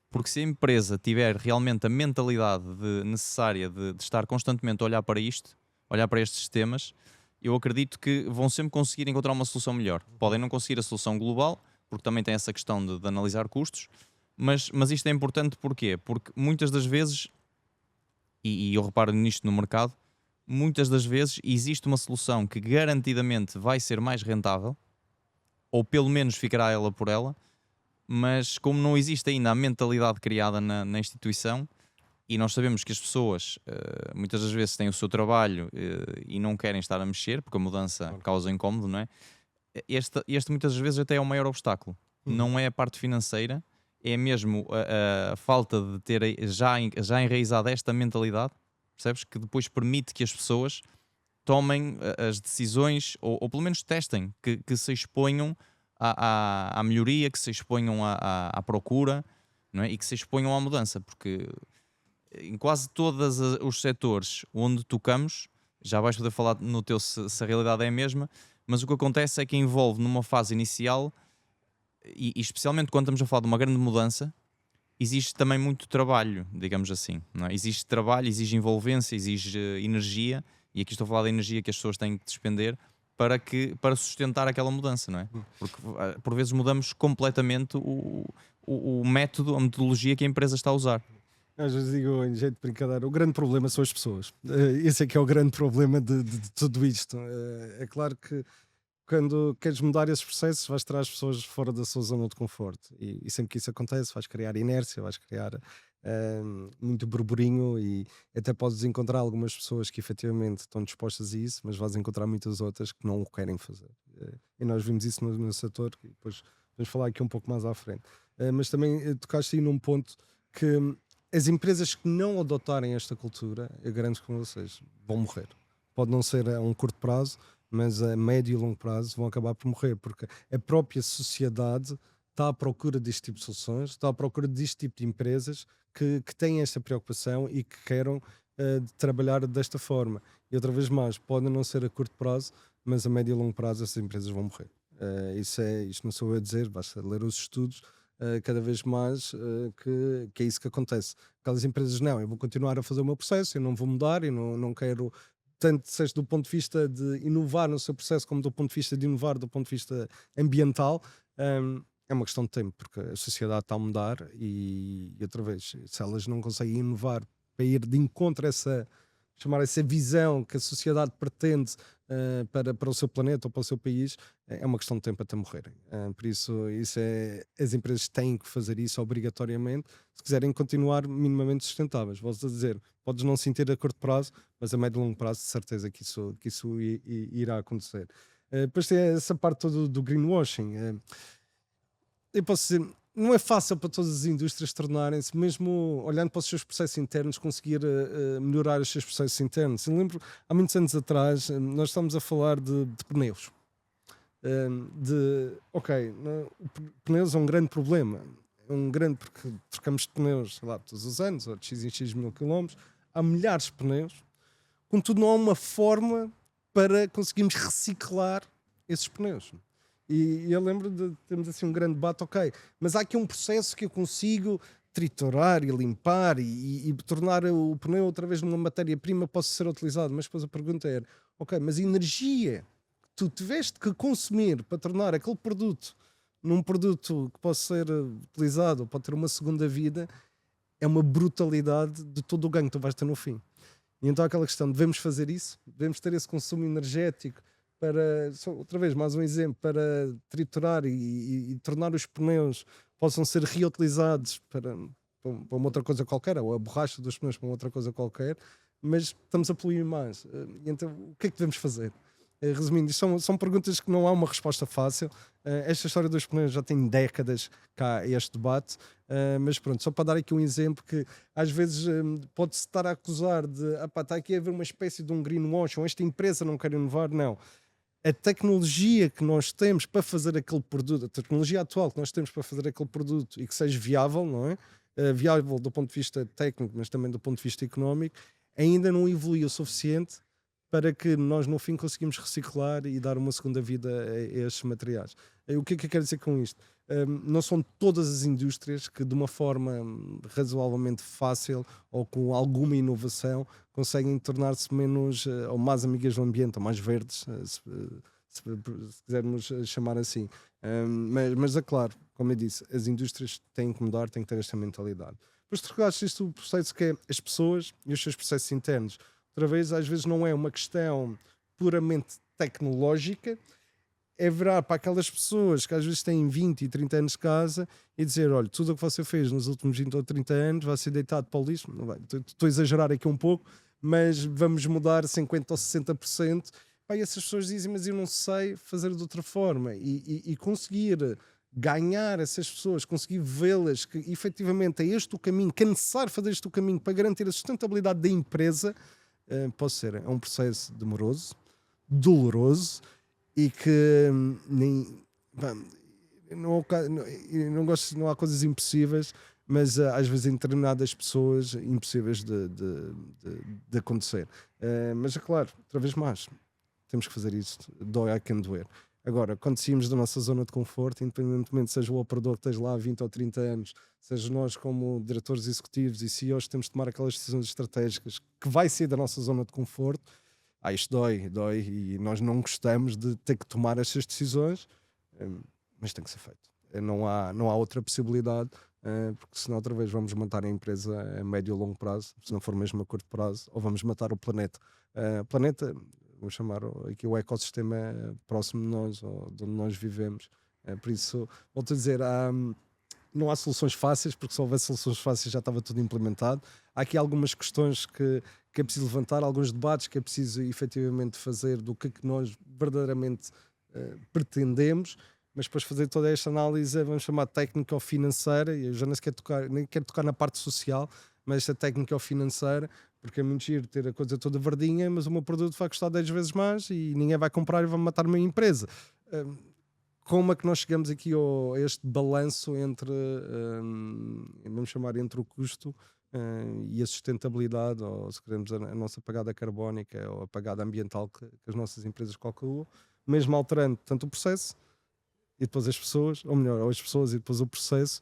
Porque se a empresa tiver realmente a mentalidade necessária de estar constantemente a olhar para isto, olhar para estes sistemas, eu acredito que vão sempre conseguir encontrar uma solução melhor. Podem não conseguir a solução global, porque também tem essa questão de analisar custos, mas isto é importante porquê? Porque muitas das vezes, e eu reparo nisto no mercado, muitas das vezes existe uma solução que garantidamente vai ser mais rentável, ou pelo menos ficará ela por ela, mas como não existe ainda a mentalidade criada na instituição, e nós sabemos que as pessoas muitas das vezes têm o seu trabalho e não querem estar a mexer, porque a mudança causa incómodo, não é? Este muitas das vezes até é o maior obstáculo. Não é a parte financeira, é mesmo a falta de ter já enraizada esta mentalidade, percebes? Que depois permite que as pessoas tomem as decisões, ou pelo menos testem, que se exponham à melhoria, que se exponham à procura, não é? E que se exponham à mudança, porque em quase todos os setores onde tocamos, já vais poder falar no teu se a realidade é a mesma, mas o que acontece é que envolve numa fase inicial, e especialmente quando estamos a falar de uma grande mudança, existe também muito trabalho, digamos assim. Não é? Existe trabalho, exige envolvência, exige energia, e aqui estou a falar da energia que as pessoas têm que despender para sustentar aquela mudança, não é? Porque por vezes mudamos completamente o método, a metodologia que a empresa está a usar. Às vezes digo em jeito de brincadeira, o grande problema são as pessoas. Esse é que é o grande problema de tudo isto. É claro que quando queres mudar esses processos, vais tirar as pessoas fora da sua zona de conforto. E sempre que isso acontece, vais criar inércia, vais criar muito burburinho e até podes encontrar algumas pessoas que efetivamente estão dispostas a isso, mas vais encontrar muitas outras que não o querem fazer. E nós vimos isso no setor, e depois vamos falar aqui um pouco mais à frente. Mas também tocaste aí num ponto que as empresas que não adotarem esta cultura, eu garanto que vocês vão morrer. Pode não ser a um curto prazo, mas a médio e longo prazo vão acabar por morrer, porque a própria sociedade está à procura deste tipo de soluções, está à procura deste tipo de empresas que têm esta preocupação e que queiram trabalhar desta forma. E outra vez mais, pode não ser a curto prazo, mas a médio e longo prazo essas empresas vão morrer. Isto não sou eu a dizer, basta ler os estudos cada vez mais que é isso que acontece. Aquelas empresas, não, eu vou continuar a fazer o meu processo, eu não vou mudar, eu não quero, tanto seja do ponto de vista de inovar no seu processo, como do ponto de vista de inovar do ponto de vista ambiental. É uma questão de tempo, porque a sociedade está a mudar e outra vez, se elas não conseguem inovar para ir de encontro a essa visão que a sociedade pretende para o seu planeta ou para o seu país, é uma questão de tempo até morrerem. Por isso, as empresas têm que fazer isso obrigatoriamente se quiserem continuar minimamente sustentáveis. Volto a dizer, podes não sentir a curto prazo, mas a médio e longo prazo, de certeza que isso irá acontecer. Depois tem essa parte toda do greenwashing. Eu posso dizer, não é fácil para todas as indústrias tornarem-se, mesmo olhando para os seus processos internos, conseguir melhorar os seus processos internos. Eu lembro, há muitos anos atrás, nós estávamos a falar de pneus. Pneus é um grande problema. Porque trocamos de pneus, sei lá, todos os anos, ou de x em x mil quilómetros. Há milhares de pneus. Contudo, não há uma forma para conseguirmos reciclar esses pneus. E eu lembro de termos assim um grande debate, ok, mas há aqui um processo que eu consigo triturar e limpar e tornar o pneu outra vez numa matéria-prima que possa ser utilizado. Mas depois a pergunta era, ok, mas a energia que tu tiveste que consumir para tornar aquele produto num produto que possa ser utilizado ou pode ter uma segunda vida, é uma brutalidade de todo o ganho que tu vais ter no fim. E então aquela questão, devemos fazer isso? Devemos ter esse consumo energético para, outra vez, mais um exemplo, para triturar e tornar os pneus possam ser reutilizados para uma outra coisa qualquer, ou a borracha dos pneus para uma outra coisa qualquer, mas estamos a poluir mais. Então, o que é que devemos fazer? Resumindo, isto são perguntas que não há uma resposta fácil. Esta história dos pneus já tem décadas cá este debate, mas pronto, só para dar aqui um exemplo que às vezes pode-se estar a acusar de está aqui a haver uma espécie de um greenwashing, ou esta empresa não quer inovar. Não. A tecnologia que nós temos para fazer aquele produto, a tecnologia atual que nós temos para fazer aquele produto e que seja viável, não é? Viável do ponto de vista técnico, mas também do ponto de vista económico, ainda não evoluiu o suficiente para que nós no fim conseguimos reciclar e dar uma segunda vida a estes materiais. O que é que eu quero dizer com isto? não são todas as indústrias que de uma forma razoavelmente fácil ou com alguma inovação conseguem tornar-se menos ou mais amigas do ambiente, ou mais verdes, se quisermos chamar assim. Mas é claro, como eu disse, as indústrias têm que mudar, têm que ter esta mentalidade. Depois tu regaste isto o processo que é as pessoas e os seus processos internos. Outra vez, às vezes não é uma questão puramente tecnológica, é virar para aquelas pessoas que às vezes têm 20 e 30 anos de casa e dizer, olha, tudo o que você fez nos últimos 20 ou 30 anos vai ser deitado para o lixo. Estou a exagerar aqui um pouco, mas vamos mudar 50% ou 60%. Pá, e essas pessoas dizem, mas eu não sei fazer de outra forma. E conseguir ganhar essas pessoas, conseguir vê-las que efetivamente é este o caminho, que é necessário fazer este o caminho para garantir a sustentabilidade da empresa, pode ser, é um processo demoroso, doloroso, e que nem não gosto, não há coisas impossíveis, mas às vezes em determinadas pessoas impossíveis de acontecer. Mas é claro, outra vez mais, temos que fazer isto, dói a quem doer. Agora, quando saímos da nossa zona de conforto, independentemente seja o operador que esteja lá há 20 ou 30 anos, seja nós como diretores executivos e CEOs, temos de tomar aquelas decisões estratégicas que vai sair da nossa zona de conforto. Isto dói e nós não gostamos de ter que tomar estas decisões, mas tem que ser feito. Não há outra possibilidade, porque senão outra vez vamos matar a empresa a médio e longo prazo, se não for mesmo a curto prazo, ou vamos matar o planeta. Planeta, vou chamar aqui o ecossistema próximo de nós, ou de onde nós vivemos. Por isso, volto a dizer, não há soluções fáceis, porque se houvesse soluções fáceis já estava tudo implementado. Há aqui algumas questões que é preciso levantar, alguns debates que é preciso efetivamente fazer do que é que nós verdadeiramente pretendemos, mas depois fazer toda esta análise, vamos chamar técnica ou financeira, e eu já nem quero tocar na parte social, mas esta técnica ou financeira, porque é muito giro ter a coisa toda verdinha, mas o meu produto vai custar 10 vezes mais e ninguém vai comprar e vai matar a minha empresa. Como é que nós chegamos aqui a este balanço entre, vamos chamar, entre o custo e a sustentabilidade, ou se queremos a nossa pegada carbónica ou a pegada ambiental que as nossas empresas calculam, mesmo alterando tanto o processo e depois as pessoas, ou melhor, ou as pessoas e depois o processo,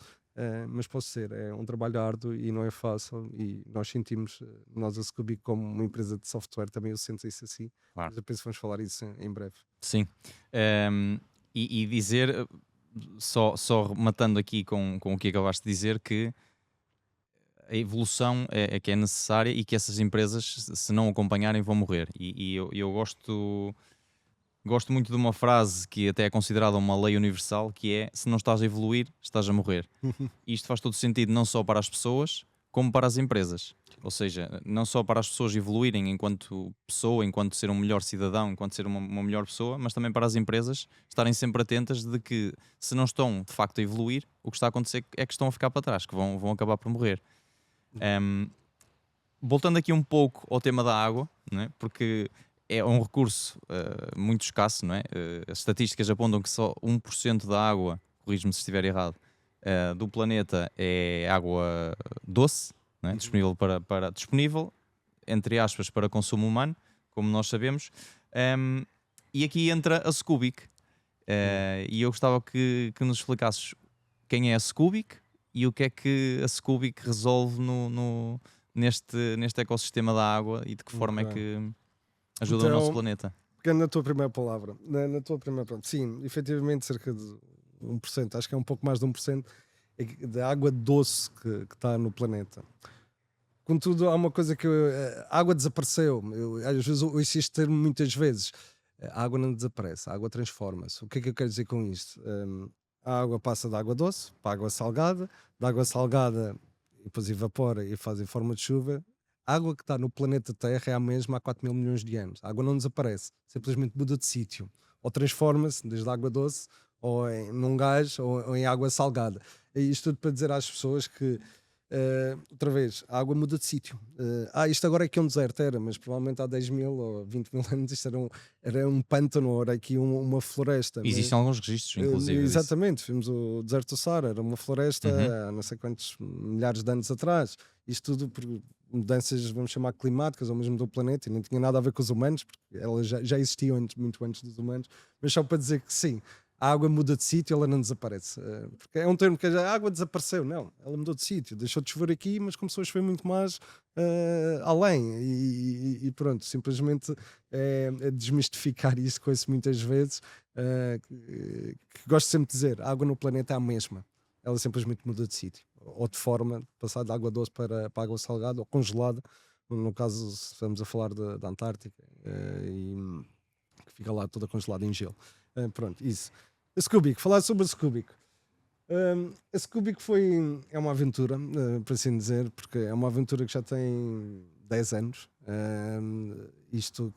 mas pode ser, é um trabalho árduo e não é fácil, e nós sentimos, nós a Scooby como uma empresa de software também eu sinto isso assim, Claro. mas eu penso que vamos falar isso em breve. Sim. E dizer, só rematando aqui com o que acabaste de dizer, que a evolução é que é necessária e que essas empresas, se não acompanharem, vão morrer. E eu gosto muito de uma frase que até é considerada uma lei universal, que é: se não estás a evoluir, estás a morrer. E isto faz todo sentido não só para as pessoas, como para as empresas. Ou seja, não só para as pessoas evoluírem enquanto pessoa, enquanto ser um melhor cidadão, enquanto ser uma melhor pessoa, mas também para as empresas estarem sempre atentas de que, se não estão de facto a evoluir, o que está a acontecer é que estão a ficar para trás, que vão acabar por morrer. Voltando aqui um pouco ao tema da água, não é? Porque é um recurso muito escasso, não é? As estatísticas apontam que só 1% da água, corrijo-me se estiver errado, do planeta é água doce, não é? Disponível, entre aspas, para consumo humano, como nós sabemos. E aqui entra a Scubic. E eu gostava que nos explicasses quem é a Scubic e o que é que a Scubic resolve neste ecossistema da água e de que forma é que ajuda o nosso planeta. Pegando na tua primeira palavra, sim, efetivamente cerca de 1%, acho que é um pouco mais de 1% da água doce que está no planeta. Contudo, há uma coisa que a água desapareceu. Às vezes ouço este termo muitas vezes. A água não desaparece, a água transforma-se. O que é que eu quero dizer com isto? A água passa da água doce para a água salgada, da água salgada e depois evapora e faz em forma de chuva. A água que está no planeta Terra é a mesma há 4 mil milhões de anos. A água não desaparece, simplesmente muda de sítio. Ou transforma-se desde água doce, ou num gás, ou em água salgada. E isto tudo para dizer às pessoas que, outra vez, a água muda de sítio. Isto agora é que é um deserto, era, mas provavelmente há 10 mil ou 20 mil anos isto era um pântano, ou era aqui uma floresta. Existem alguns registros, inclusive. Exatamente, vimos o deserto do Saara, era uma floresta há não sei quantos milhares de anos atrás. Isto tudo por mudanças, vamos chamar, climáticas, ou mesmo do planeta, e não tinha nada a ver com os humanos, porque elas já existiam muito antes dos humanos, mas só para dizer que sim, a água muda de sítio, ela não desaparece. Porque é um termo que a água desapareceu. Não, ela mudou de sítio. Deixou de chover aqui, mas começou a chover muito mais além. E pronto, simplesmente é desmistificar isso com isso muitas vezes. Que gosto sempre de dizer, a água no planeta é a mesma. Ela simplesmente muda de sítio. Ou de forma, passar de água doce para água salgada ou congelada. No caso, se estamos a falar da Antártica, e que fica lá toda congelada em gelo. Pronto, isso. A Scoobic, falar sobre a Scoobic. A Scoobic é uma aventura, por assim dizer, porque é uma aventura que já tem 10 anos. Isto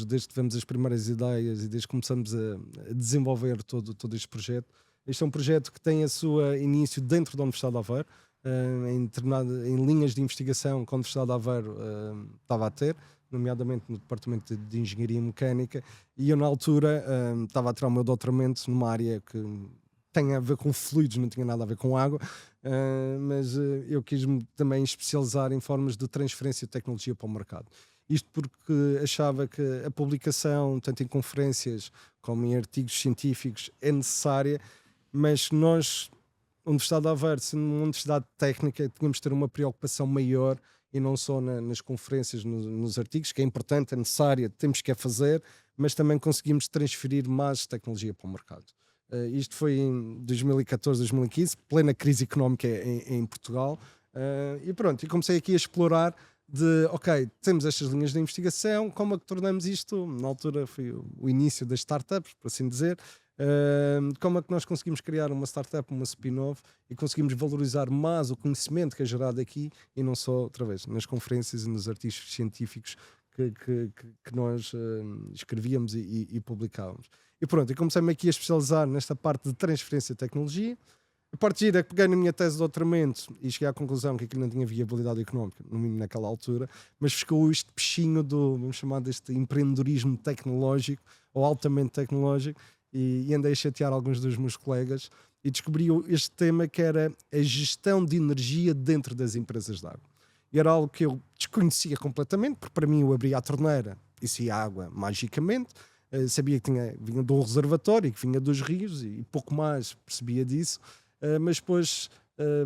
desde que tivemos as primeiras ideias e desde que começamos a desenvolver todo este projeto. Este é um projeto que tem a sua início dentro da Universidade de Aveiro, em linhas de investigação que a Universidade de Aveiro estava a ter, nomeadamente no Departamento de Engenharia Mecânica, e eu na altura estava a tirar o meu doutoramento numa área que tem a ver com fluidos, não tinha nada a ver com água, mas eu quis-me também especializar em formas de transferência de tecnologia para o mercado. Isto porque achava que a publicação, tanto em conferências como em artigos científicos, é necessária, mas nós, a Universidade de Aveiro, sendo uma universidade técnica, tínhamos de ter uma preocupação maior e não só nas conferências, nos artigos, que é importante, é necessária, temos que a fazer, mas também conseguimos transferir mais tecnologia para o mercado. Isto foi em 2014, 2015, plena crise económica em Portugal, e pronto, e comecei aqui a explorar ok, temos estas linhas de investigação, como é que tornamos isto? Na altura foi o início das startups, por assim dizer. Como é que nós conseguimos criar uma startup, uma spin-off e conseguimos valorizar mais o conhecimento que é gerado aqui e não só, outra vez, nas conferências e nos artigos científicos que nós escrevíamos e publicávamos. E pronto, e comecei-me aqui a especializar nesta parte de transferência de tecnologia. A parte gira é que peguei na minha tese de doutoramento e cheguei à conclusão que aquilo não tinha viabilidade económica, no mínimo naquela altura, mas ficou este peixinho vamos chamar deste empreendedorismo tecnológico ou altamente tecnológico, e andei a chatear alguns dos meus colegas e descobri este tema que era a gestão de energia dentro das empresas de água. E era algo que eu desconhecia completamente, porque para mim eu abria a torneira e saía água magicamente. Sabia que vinha de um reservatório, que vinha dos rios e pouco mais percebia disso. Mas depois,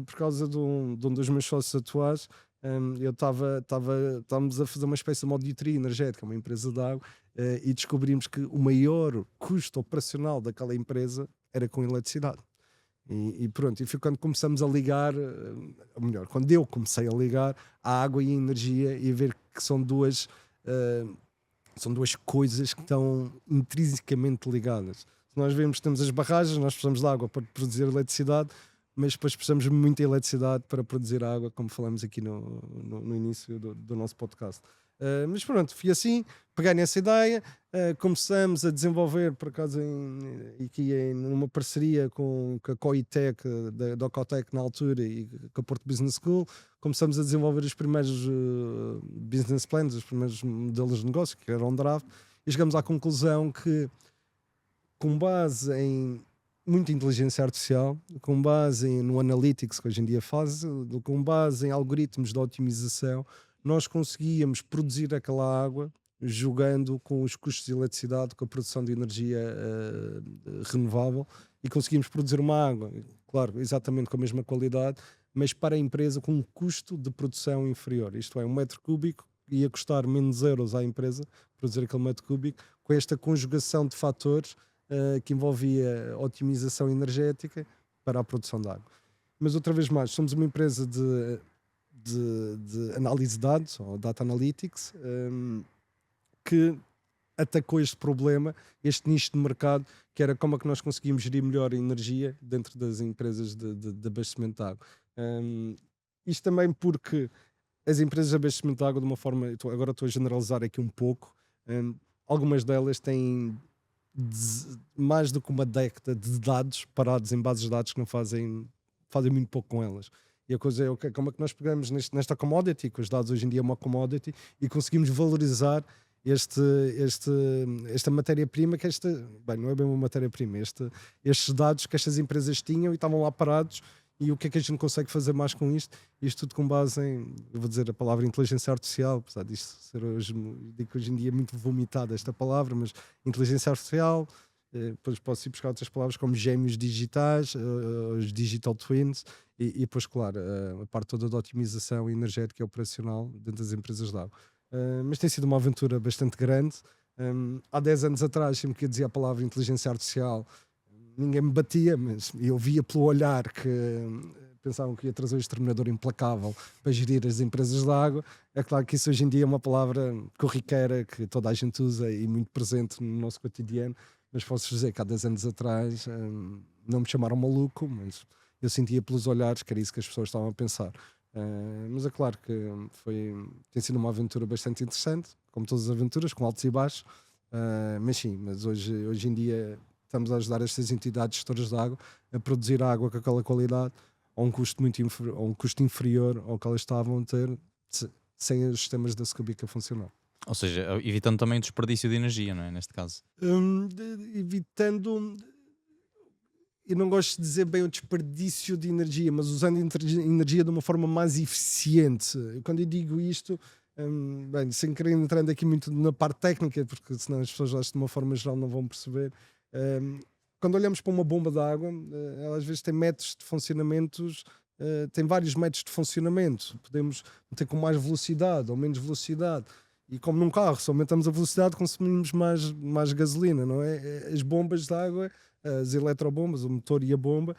por causa de um dos meus sócios atuais, estávamos a fazer uma espécie de auditoria energética, uma empresa de água, e descobrimos que o maior custo operacional daquela empresa era com eletricidade. E pronto, e foi quando começamos a ligar, ou melhor, quando eu comecei a ligar a água e a energia e a ver que são duas coisas que estão intrinsecamente ligadas. Se nós vemos que temos as barragens, nós precisamos de água para produzir eletricidade, mas depois precisamos de muita eletricidade para produzir água, como falamos aqui no início do nosso podcast. Mas pronto, fui assim, peguei nessa ideia, começamos a desenvolver, por acaso, numa parceria com a Coitec, da Ocotec na altura, e com a Porto Business School, começamos a desenvolver os primeiros business plans, os primeiros modelos de negócio, que eram draft, e chegamos à conclusão que, com base em muita inteligência artificial, com base no analytics que hoje em dia faz, com base em algoritmos de otimização, nós conseguíamos produzir aquela água jogando com os custos de eletricidade, com a produção de energia renovável, e conseguimos produzir uma água, claro, exatamente com a mesma qualidade, mas para a empresa com um custo de produção inferior. Isto é, 1 metro cúbico ia custar menos euros à empresa produzir aquele metro cúbico, com esta conjugação de fatores que envolvia otimização energética para a produção de água. Mas outra vez mais, somos uma empresa de análise de dados, ou Data Analytics, que atacou este problema, este nicho de mercado, que era como é que nós conseguimos gerir melhor a energia dentro das empresas de abastecimento de água. Isto também porque as empresas de abastecimento de água, de uma forma, agora estou a generalizar aqui um pouco, algumas delas têm mais do que uma década de dados parados em bases de dados que não fazem muito pouco com elas. E a coisa é, okay, como é que nós pegamos nesta commodity, que os dados hoje em dia é uma commodity, e conseguimos valorizar esta matéria-prima, não é bem uma matéria-prima, estes dados que estas empresas tinham e estavam lá parados, e o que é que a gente consegue fazer mais com isto? Isto tudo com base em, eu vou dizer a palavra inteligência artificial, apesar disto ser hoje em dia muito vomitada esta palavra, mas inteligência artificial, depois posso ir buscar outras palavras como gêmeos digitais, os digital twins, e depois, claro, a parte toda da otimização energética e operacional dentro das empresas de água. Mas tem sido uma aventura bastante grande. Há 10 anos atrás, sempre que eu dizia a palavra inteligência artificial, ninguém me batia, mas eu via pelo olhar que pensavam que ia trazer um exterminador implacável para gerir as empresas de água. É claro que isso hoje em dia é uma palavra corriqueira que toda a gente usa e muito presente no nosso cotidiano, mas posso dizer que há 10 anos atrás não me chamaram maluco, mas eu sentia pelos olhares que era isso que as pessoas estavam a pensar. Mas é claro que tem sido uma aventura bastante interessante, como todas as aventuras, com altos e baixos, mas sim, mas hoje em dia estamos a ajudar estas entidades gestoras de água a produzir água com aquela qualidade a um custo inferior ao que elas estavam a ter sem os sistemas da Scubic a funcionar. Ou seja, evitando também o desperdício de energia, não é? Neste caso. Evitando, eu não gosto de dizer bem o desperdício de energia, mas usando energia de uma forma mais eficiente. Quando eu digo isto, bem, sem querer entrando aqui muito na parte técnica, porque senão as pessoas acho, de uma forma geral não vão perceber. Quando olhamos para uma bomba de água, ela às vezes tem métodos de funcionamentos, tem vários métodos de funcionamento. Podemos meter com mais velocidade ou menos velocidade. E como num carro, se aumentamos a velocidade, consumimos mais gasolina, não é? As bombas de água, as eletrobombas, o motor e a bomba,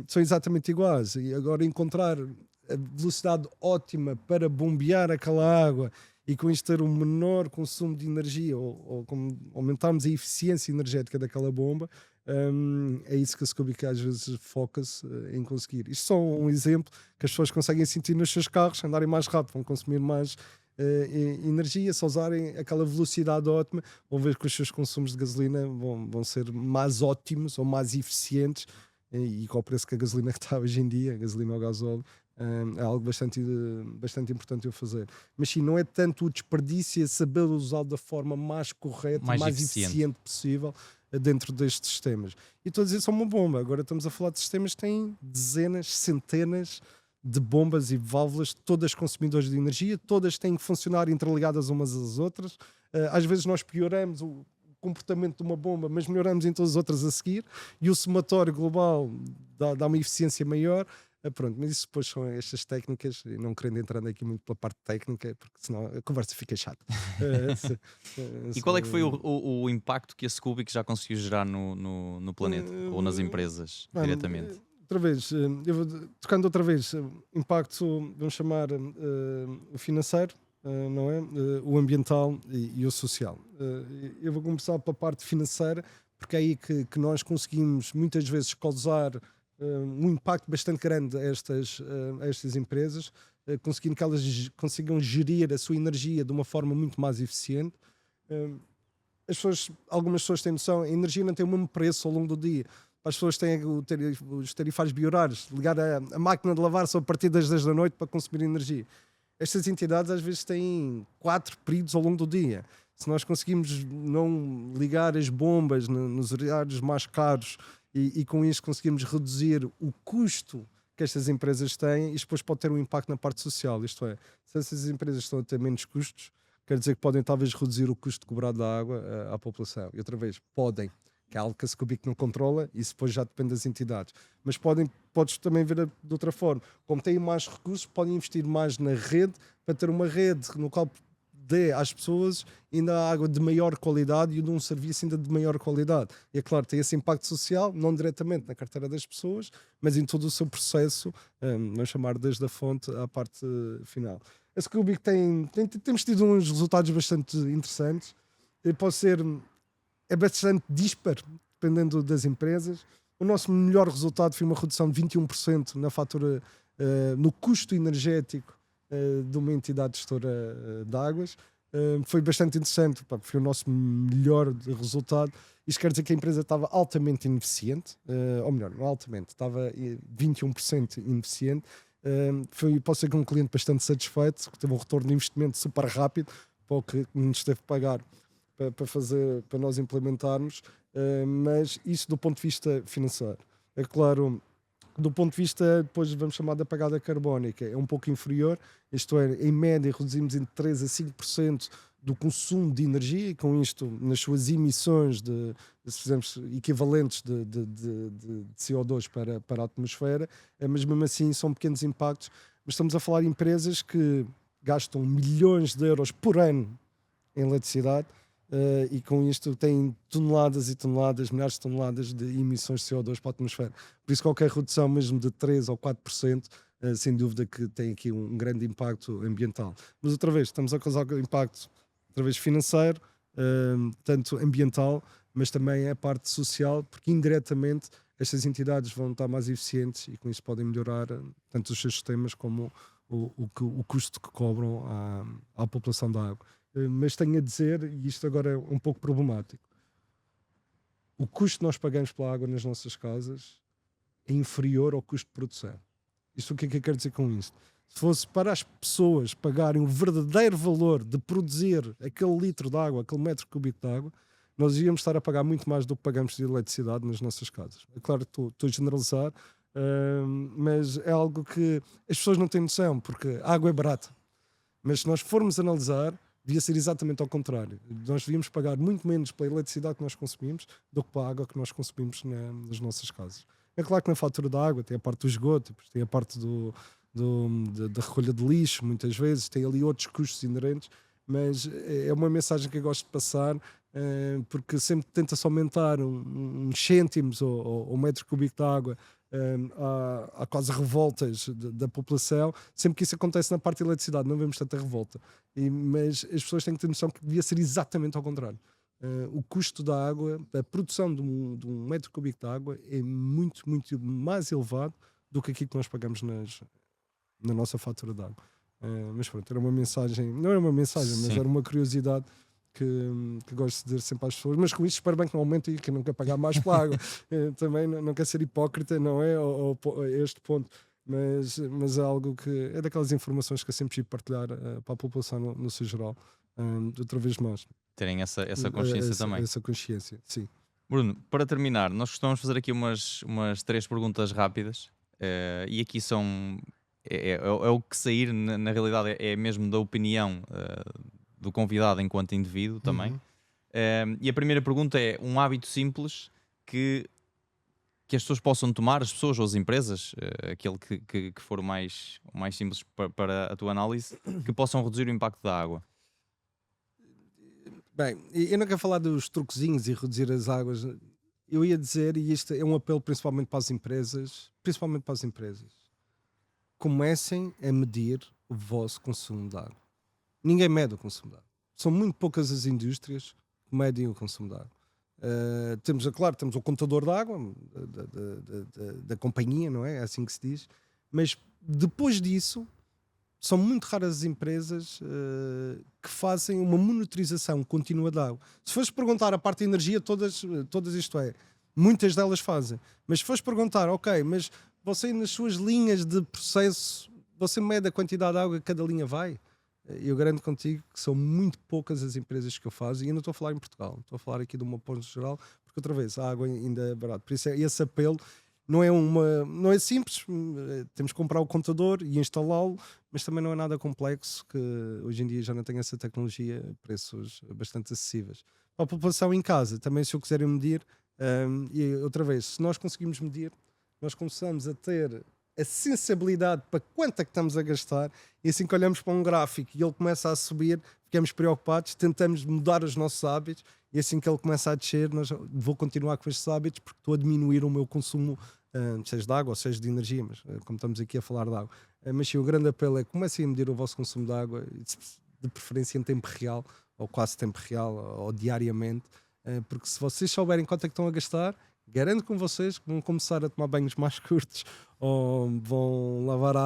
são exatamente iguais. E agora encontrar a velocidade ótima para bombear aquela água e com isto ter um menor consumo de energia ou aumentarmos a eficiência energética daquela bomba, é isso que a Scubic às vezes foca-se em conseguir. Isto é só um exemplo que as pessoas conseguem sentir nos seus carros, andarem mais rápido, vão consumir mais energia, se usarem aquela velocidade ótima, vão ver que os seus consumos de gasolina vão ser mais ótimos ou mais eficientes, e com o preço que a gasolina está hoje em dia, a gasolina ou gasóleo, é algo bastante importante eu fazer. Mas sim, não é tanto o desperdício, é saber usá-lo da forma mais correta, mais eficiente possível dentro destes sistemas. E estou a dizer só uma bomba, agora estamos a falar de sistemas que têm dezenas, centenas de bombas e válvulas, todas consumidoras de energia, todas têm que funcionar interligadas umas às outras. Às vezes nós pioramos o comportamento de uma bomba, mas melhoramos em todas as outras a seguir, e o somatório global dá uma eficiência maior. Pronto, mas isso depois são estas técnicas, e não querendo entrar aqui muito pela parte técnica, porque senão a conversa fica chata. E qual é que foi o impacto que a Scubic já conseguiu gerar no planeta ou nas empresas diretamente? Outra vez, tocando outra vez, impacto, vamos chamar o financeiro, não é? O ambiental e o social. Eu vou começar pela parte financeira, porque é aí que nós conseguimos muitas vezes causar um impacto bastante grande a estas empresas, conseguindo que elas consigam gerir a sua energia de uma forma muito mais eficiente. Algumas pessoas têm noção, a energia não tem o mesmo preço ao longo do dia. As pessoas têm os tarifários biorários, ligar a máquina de lavar só a partir das 10 da noite para consumir energia. Estas entidades às vezes têm 4 períodos ao longo do dia. Se nós conseguimos não ligar as bombas nos horários mais caros e com isso conseguimos reduzir o custo que estas empresas têm, isto depois pode ter um impacto na parte social. Isto é, se essas empresas estão a ter menos custos, quer dizer que podem talvez reduzir o custo cobrado da água à população. E outra vez, podem, que é algo que a Scubic não controla, isso depois já depende das entidades. Mas podes também ver de outra forma. Como têm mais recursos, podem investir mais na rede, para ter uma rede no qual dê às pessoas ainda água de maior qualidade e de um serviço ainda de maior qualidade. E é claro, tem esse impacto social, não diretamente na carteira das pessoas, mas em todo o seu processo, vamos chamar desde a fonte à parte final. A Scubic temos tido uns resultados bastante interessantes. É bastante dispar, dependendo das empresas. O nosso melhor resultado foi uma redução de 21% na fatura, no custo energético de uma entidade gestora de águas. Foi bastante interessante, foi o nosso melhor resultado. Isto quer dizer que a empresa estava altamente ineficiente, ou melhor, não altamente, estava 21% ineficiente. Posso ser que um cliente bastante satisfeito, que teve um retorno de investimento super rápido para o que nos teve que pagar para nós implementarmos, mas isso do ponto de vista financeiro. É claro, do ponto de vista, depois vamos chamar da pegada carbónica, é um pouco inferior, isto é, em média reduzimos entre 3% a 5% do consumo de energia e com isto nas suas emissões se fizermos equivalentes de CO2 para a atmosfera, mas mesmo assim são pequenos impactos. Mas estamos a falar de empresas que gastam milhões de euros por ano em eletricidade e com isto têm toneladas e toneladas, milhares de toneladas de emissões de CO2 para a atmosfera. Por isso qualquer redução mesmo de 3 ou 4%, sem dúvida que tem aqui um grande impacto ambiental. Mas outra vez, estamos a causar impacto outra vez financeiro, tanto ambiental, mas também a parte social, porque indiretamente estas entidades vão estar mais eficientes e com isso podem melhorar tanto os seus sistemas como o custo que cobram à população da água. Mas tenho a dizer, e isto agora é um pouco problemático, o custo que nós pagamos pela água nas nossas casas é inferior ao custo de produção. Isto o que é que eu quero dizer com isto? Se fosse para as pessoas pagarem o verdadeiro valor de produzir aquele litro de água, aquele metro cúbico de água, nós íamos estar a pagar muito mais do que pagamos de eletricidade nas nossas casas. É claro que estou a generalizar, mas é algo que as pessoas não têm noção, porque a água é barata. Mas se nós formos analisar, devia ser exatamente ao contrário. Nós devíamos pagar muito menos pela eletricidade que nós consumimos do que pela água que nós consumimos nas nossas casas. É claro que na fatura da água tem a parte do esgoto, tem a parte da recolha de lixo, muitas vezes, tem ali outros custos inerentes, mas é uma mensagem que eu gosto de passar, porque sempre tenta-se aumentar uns cêntimos ou um metro cúbico de água. Há quase revoltas da população, sempre que isso acontece na parte da eletricidade, não vemos tanta revolta. Mas as pessoas têm que ter noção que devia ser exatamente ao contrário. O custo da água, da produção de um metro cúbico de água é muito, muito mais elevado do que aquilo que nós pagamos na nossa fatura de água. Mas pronto, era uma mensagem, não era uma mensagem, mas era uma curiosidade que gosto de dizer sempre às pessoas, mas com isto espero bem que não aumente e que não quer pagar mais pela água. Também não quer ser hipócrita, não é? A este ponto. Mas é algo que é daquelas informações que eu sempre tive partilhar para a população no seu geral, outra vez mais. Terem essa consciência também. Essa consciência, sim. Bruno, para terminar, nós costumamos fazer aqui umas 3 perguntas rápidas e aqui são. É o que sair, na realidade, é mesmo da opinião do convidado enquanto indivíduo também. E a primeira pergunta é um hábito simples que as pessoas possam tomar, as pessoas ou as empresas, aquele que for o mais simples para a tua análise, que possam reduzir o impacto da água. Bem, eu não quero falar dos truquezinhos e reduzir as águas. Eu ia dizer, e isto é um apelo principalmente para as empresas, comecem a medir o vosso consumo de água. Ninguém mede o consumo de água. São muito poucas as indústrias que medem o consumo de água. Temos o contador de água da companhia, não é? É assim que se diz. Mas depois disso, são muito raras as empresas que fazem uma monitorização contínua da água. Se fores perguntar a parte de energia, todas isto é, muitas delas fazem. Mas se fores perguntar, ok, mas você nas suas linhas de processo, você mede a quantidade de água que cada linha vai? Eu garanto contigo que são muito poucas as empresas que eu faço, e eu não estou a falar em Portugal, estou a falar aqui de uma ponto geral, porque outra vez a água ainda é barata. Por isso esse apelo não é simples, temos que comprar o contador e instalá-lo, mas também não é nada complexo, que hoje em dia já não tem essa tecnologia a preços bastante acessíveis. Para a população em casa, também se eu quiserem medir, e outra vez, se nós conseguimos medir, nós começamos a ter a sensibilidade para quanto é que estamos a gastar, e assim que olhamos para um gráfico e ele começa a subir, ficamos preocupados, tentamos mudar os nossos hábitos, e assim que ele começa a descer, vou continuar com estes hábitos porque estou a diminuir o meu consumo, seja de água ou seja de energia, mas como estamos aqui a falar de água. Mas sim, o grande apelo é comecem a medir o vosso consumo de água, de preferência em tempo real, ou quase tempo real, ou diariamente, porque se vocês souberem quanto é que estão a gastar, garanto com vocês que vão começar a tomar banhos mais curtos ou vão lavar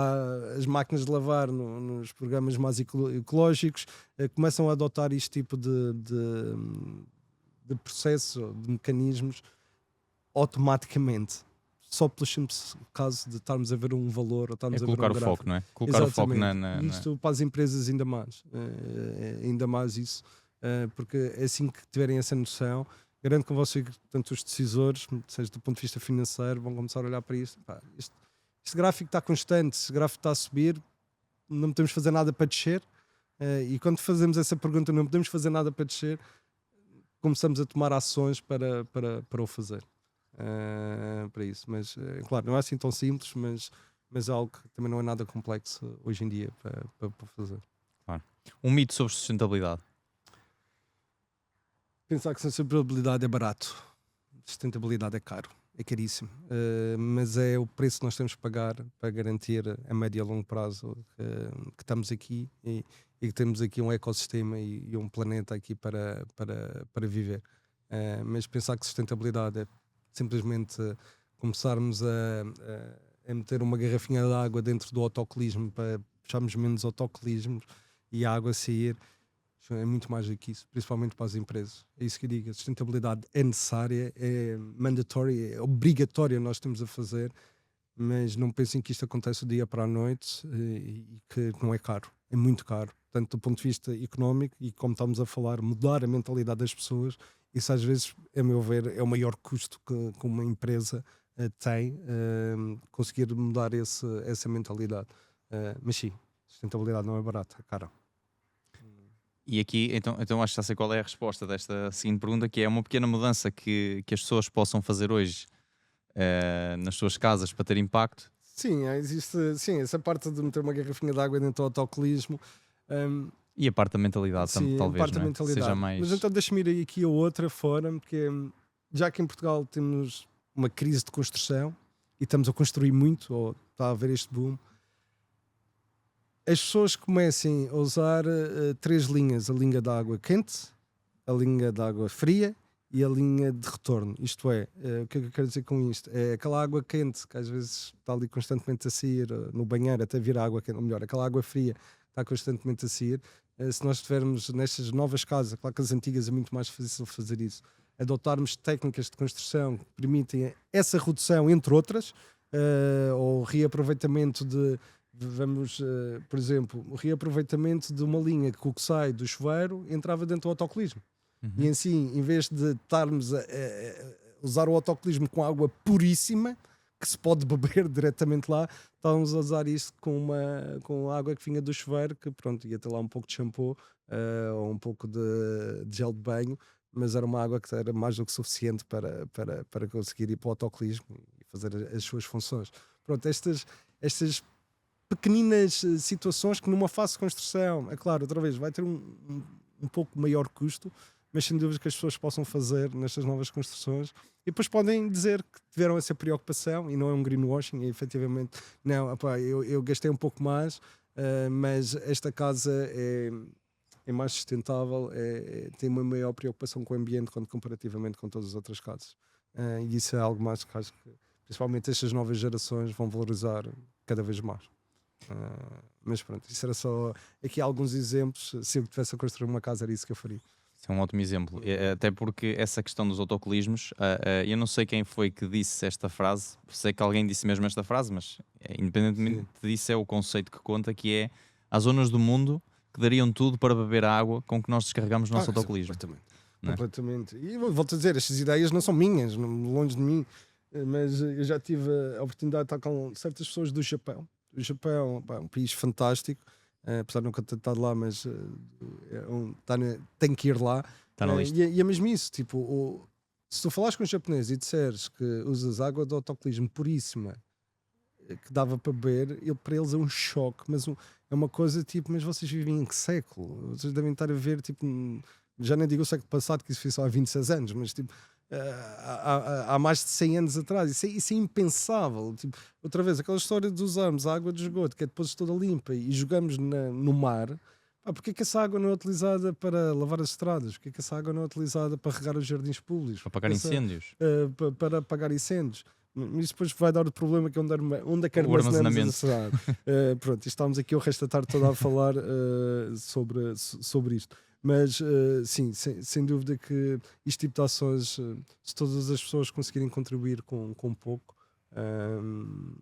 as máquinas de lavar nos programas mais ecológicos, começam a adotar este tipo de processo, de mecanismos automaticamente, só pelo simples caso de estarmos a ver um valor ou estarmos a ver um gráfico. Colocar o foco, não é? Colocar o foco Isto para as empresas ainda mais isso, porque é assim que tiverem essa noção, garanto com você que tanto os decisores, seja do ponto de vista financeiro, vão começar a olhar para isto. Este gráfico está constante, este gráfico está a subir, não temos de fazer nada para descer, E quando fazemos essa pergunta, não podemos fazer nada para descer, começamos a tomar ações para o fazer. Para isso, mas claro, não é assim tão simples, mas é algo que também não é nada complexo hoje em dia para fazer. Claro. Um mito sobre sustentabilidade. Pensar que sustentabilidade é barato, sustentabilidade é caro, é caríssimo, mas é o preço que nós temos que pagar para garantir a médio e a longo prazo que estamos aqui e que temos aqui um ecossistema e um planeta aqui para viver. Mas pensar que sustentabilidade é simplesmente começarmos a meter uma garrafinha de água dentro do autocolismo para puxarmos menos autocolismos e a água sair. É muito mais do que isso, principalmente para as empresas. É isso que eu digo. A sustentabilidade é necessária, é mandatória, é obrigatória, nós temos a fazer, mas não pensem que isto acontece do dia para a noite e que não é caro. É muito caro, tanto do ponto de vista económico e, como estamos a falar, mudar a mentalidade das pessoas. Isso, às vezes, a meu ver, é o maior custo que uma empresa tem, conseguir mudar essa mentalidade. Mas sim, sustentabilidade não é barata, é cara. E aqui, então acho que já sei qual é a resposta desta seguinte pergunta, que é uma pequena mudança que as pessoas possam fazer hoje nas suas casas para ter impacto. Sim, existe essa parte de meter uma garrafinha de água dentro do autocolismo. E a parte da mentalidade Sim, talvez, parte da não é? mentalidade. Seja mais... Mas então deixa-me ir aqui a outra fora, porque já que em Portugal temos uma crise de construção e estamos a construir muito, ou está a haver este boom, as pessoas comecem a usar três linhas: a linha de água quente, a linha de água fria e a linha de retorno. Isto é, o que é que eu quero dizer com isto? É aquela água quente que às vezes está ali constantemente a sair no banheiro até vir a água quente, ou melhor, aquela água fria que está constantemente a sair. Se nós estivermos nestas novas casas, claro que as antigas é muito mais difícil fazer isso, adotarmos técnicas de construção que permitem essa redução, entre outras, ou reaproveitamento vamos, por exemplo, o reaproveitamento de uma linha que o que sai do chuveiro entrava dentro do autocolismo. E assim, em vez de estarmos a usar o autocolismo com água puríssima, que se pode beber diretamente lá, estávamos a usar isso com água que vinha do chuveiro, que pronto, ia ter lá um pouco de shampoo ou um pouco de gel de banho, mas era uma água que era mais do que suficiente para conseguir ir para o autocolismo e fazer as suas funções. Pronto, estas pequeninas situações que numa fase de construção, é claro, outra vez, vai ter um pouco maior custo, mas sem dúvida que as pessoas possam fazer nestas novas construções e depois podem dizer que tiveram essa preocupação e não é um greenwashing, é efetivamente, não, opá, eu gastei um pouco mais, mas esta casa é mais sustentável, tem uma maior preocupação com o ambiente quando comparativamente com todas as outras casas. E isso é algo mais que acho que principalmente estas novas gerações vão valorizar cada vez mais. Mas pronto, isso era só aqui alguns exemplos. Se eu tivesse a construir uma casa, era isso que eu faria. Isso é um ótimo exemplo, até porque essa questão dos autocolismos, eu não sei quem foi que disse esta frase, sei que alguém disse mesmo esta frase, mas independentemente disso é o conceito que conta, que é: há zonas do mundo que dariam tudo para beber a água com que nós descarregamos o nosso autocolismo. Completamente. E volto a dizer, estas ideias não são minhas, longe de mim, mas eu já tive a oportunidade de estar com certas pessoas do Japão. O Japão é um país fantástico, apesar de nunca ter estado lá, mas tem que ir lá. Está na lista. E é mesmo isso, tipo, se tu falares com os japoneses e disseres que usas água de autocolismo puríssima, que dava para beber, para eles é um choque, mas é uma coisa tipo, mas vocês vivem em que século? Vocês devem estar a ver, tipo, já nem digo o século passado, que isso foi só há 26 anos, mas tipo, há mais de 100 anos atrás, isso é impensável. Tipo, outra vez, aquela história de usarmos a água de esgoto, que é depois toda limpa, e jogamos no mar. Porque é que essa água não é utilizada para lavar as estradas? Porque é que essa água não é utilizada para regar os jardins públicos? Para apagar incêndios. Para apagar incêndios. Isso depois vai dar o problema que onde é que O armazenamento. a cidade. Pronto, estamos aqui o resto da tarde toda a falar sobre isto. Mas sim, sem dúvida que este tipo de ações, se todas as pessoas conseguirem contribuir com pouco,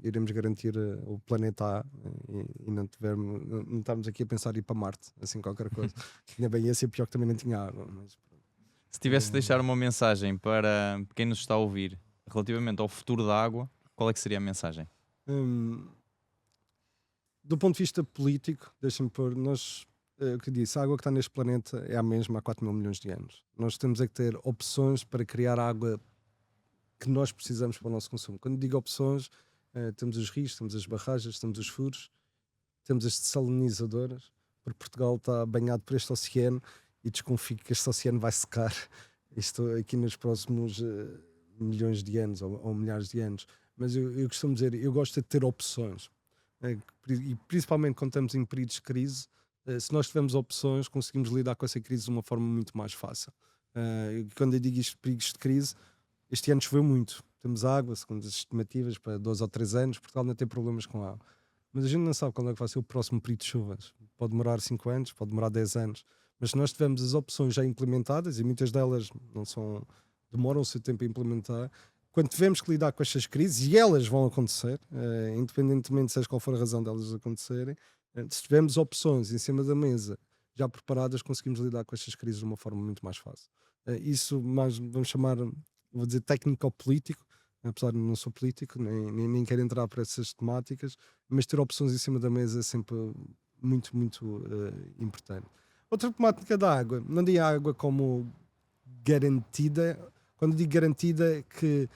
iremos garantir o planeta A e não estamos aqui a pensar em ir para Marte, assim qualquer coisa. Ainda bem, ia ser pior que também não tinha água. Mas... Se tivesse de deixar uma mensagem para quem nos está a ouvir relativamente ao futuro da água, qual é que seria a mensagem? Do ponto de vista político, deixa-me pôr, o que eu disse, a água que está neste planeta é a mesma há 4 mil milhões de anos. Nós temos é que ter opções para criar a água que nós precisamos para o nosso consumo. Quando digo opções, temos os rios, temos as barragens, temos os furos, temos as desalinizadoras, porque Portugal está banhado por este oceano e desconfio que este oceano vai secar isto aqui nos próximos milhões de anos ou milhares de anos. Mas eu costumo dizer, eu gosto de ter opções. E principalmente quando estamos em períodos de crise, se nós tivermos opções, conseguimos lidar com essa crise de uma forma muito mais fácil. Quando eu digo isto, perigos de crise, este ano choveu muito. Temos água, segundo as estimativas, para 2 ou 3 anos. Portugal não tem problemas com água. Mas a gente não sabe quando é que vai ser o próximo período de chuvas. Pode demorar 5 anos, pode demorar 10 anos. Mas se nós tivermos as opções já implementadas, e muitas delas demoram o seu tempo a implementar, quando tivermos que lidar com estas crises, e elas vão acontecer, independentemente seja qual for a razão delas acontecerem, se tivermos opções em cima da mesa já preparadas, conseguimos lidar com estas crises de uma forma muito mais fácil. Isso mais, vamos chamar, vou dizer, técnico-político, apesar de não sou político, nem quero entrar para essas temáticas, mas ter opções em cima da mesa é sempre muito, muito importante. Outra temática da água, não digo a água como garantida. Quando digo garantida, é que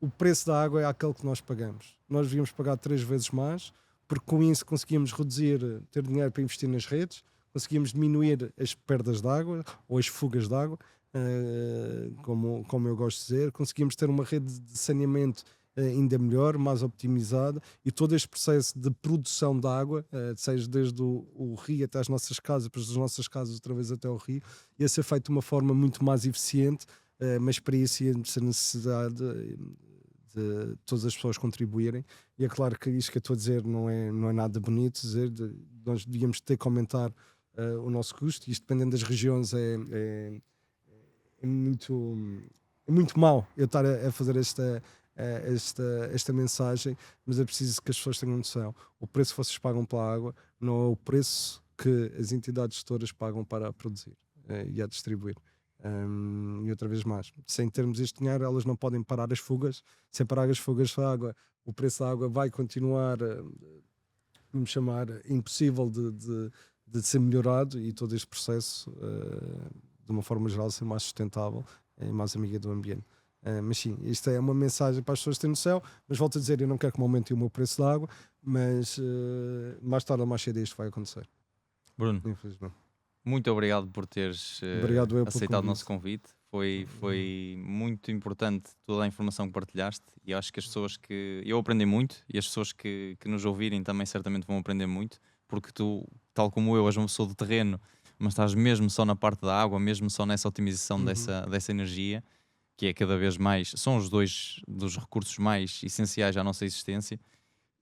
o preço da água é aquele que nós pagamos. Nós devíamos pagar 3 vezes mais, porque com isso conseguíamos reduzir, ter dinheiro para investir nas redes, conseguíamos diminuir as perdas de água ou as fugas de água, como eu gosto de dizer, conseguimos ter uma rede de saneamento ainda melhor, mais optimizada, e todo este processo de produção de água, seja desde o rio até as nossas casas, depois das nossas casas outra vez até o rio, ia ser feito de uma forma muito mais eficiente, mas para isso ia ser necessidade de todas as pessoas contribuírem. E é claro que isto que eu estou a dizer não é nada bonito dizer, nós devíamos ter que aumentar o nosso custo, e isto dependendo das regiões é muito mau eu estar a fazer esta mensagem, mas é preciso que as pessoas tenham noção. O preço que vocês pagam pela água não é o preço que as entidades gestoras pagam para a produzir e a distribuir. E outra vez mais, sem termos este dinheiro, elas não podem parar as fugas. Sem parar as fugas da água, o preço da água vai continuar, vamos chamar, impossível de ser melhorado, e todo este processo, de uma forma geral, ser mais sustentável e mais amiga do ambiente. Mas sim, isto é uma mensagem para as pessoas terem noção, mas volto a dizer, eu não quero que me aumente o meu preço da água, mas mais tarde ou mais cedo isto vai acontecer. Bruno, infelizmente. Muito obrigado por teres aceitado o nosso convite. Foi muito importante toda a informação que partilhaste, e acho que as pessoas eu aprendi muito, e as pessoas que nos ouvirem também certamente vão aprender muito, porque tu, tal como eu, és uma pessoa do terreno, mas estás mesmo só na parte da água, mesmo só nessa otimização dessa energia, que é cada vez mais, são os dois dos recursos mais essenciais à nossa existência.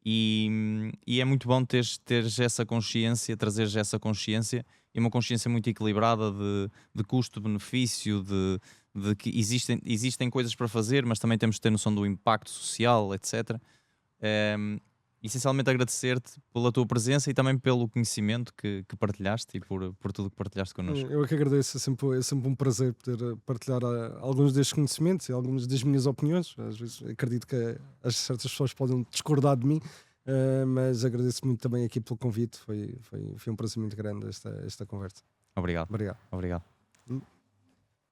E é muito bom teres essa consciência, trazeres essa consciência, e uma consciência muito equilibrada de custo-benefício, de que existem coisas para fazer, mas também temos de ter noção do impacto social, etc. Essencialmente agradecer-te pela tua presença e também pelo conhecimento que partilhaste e por tudo que partilhaste connosco. Eu que agradeço, é sempre um prazer poder partilhar alguns destes conhecimentos e algumas das minhas opiniões. Às vezes acredito que certas pessoas podem discordar de mim, mas agradeço muito também aqui pelo convite. Foi um prazer muito grande esta conversa. Obrigado. Obrigado.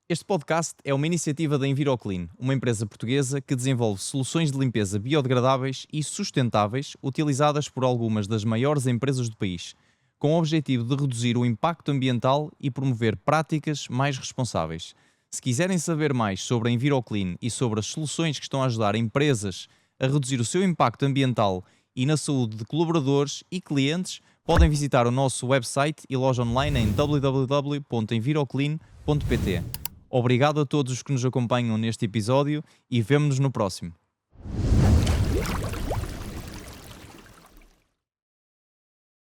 Este podcast é uma iniciativa da EnviroClean, uma empresa portuguesa que desenvolve soluções de limpeza biodegradáveis e sustentáveis utilizadas por algumas das maiores empresas do país, com o objetivo de reduzir o impacto ambiental e promover práticas mais responsáveis. Se quiserem saber mais sobre a EnviroClean e sobre as soluções que estão a ajudar empresas a reduzir o seu impacto ambiental e na saúde de colaboradores e clientes, podem visitar o nosso website e loja online em www.enviroclean.pt. Obrigado a todos os que nos acompanham neste episódio e vemo-nos no próximo.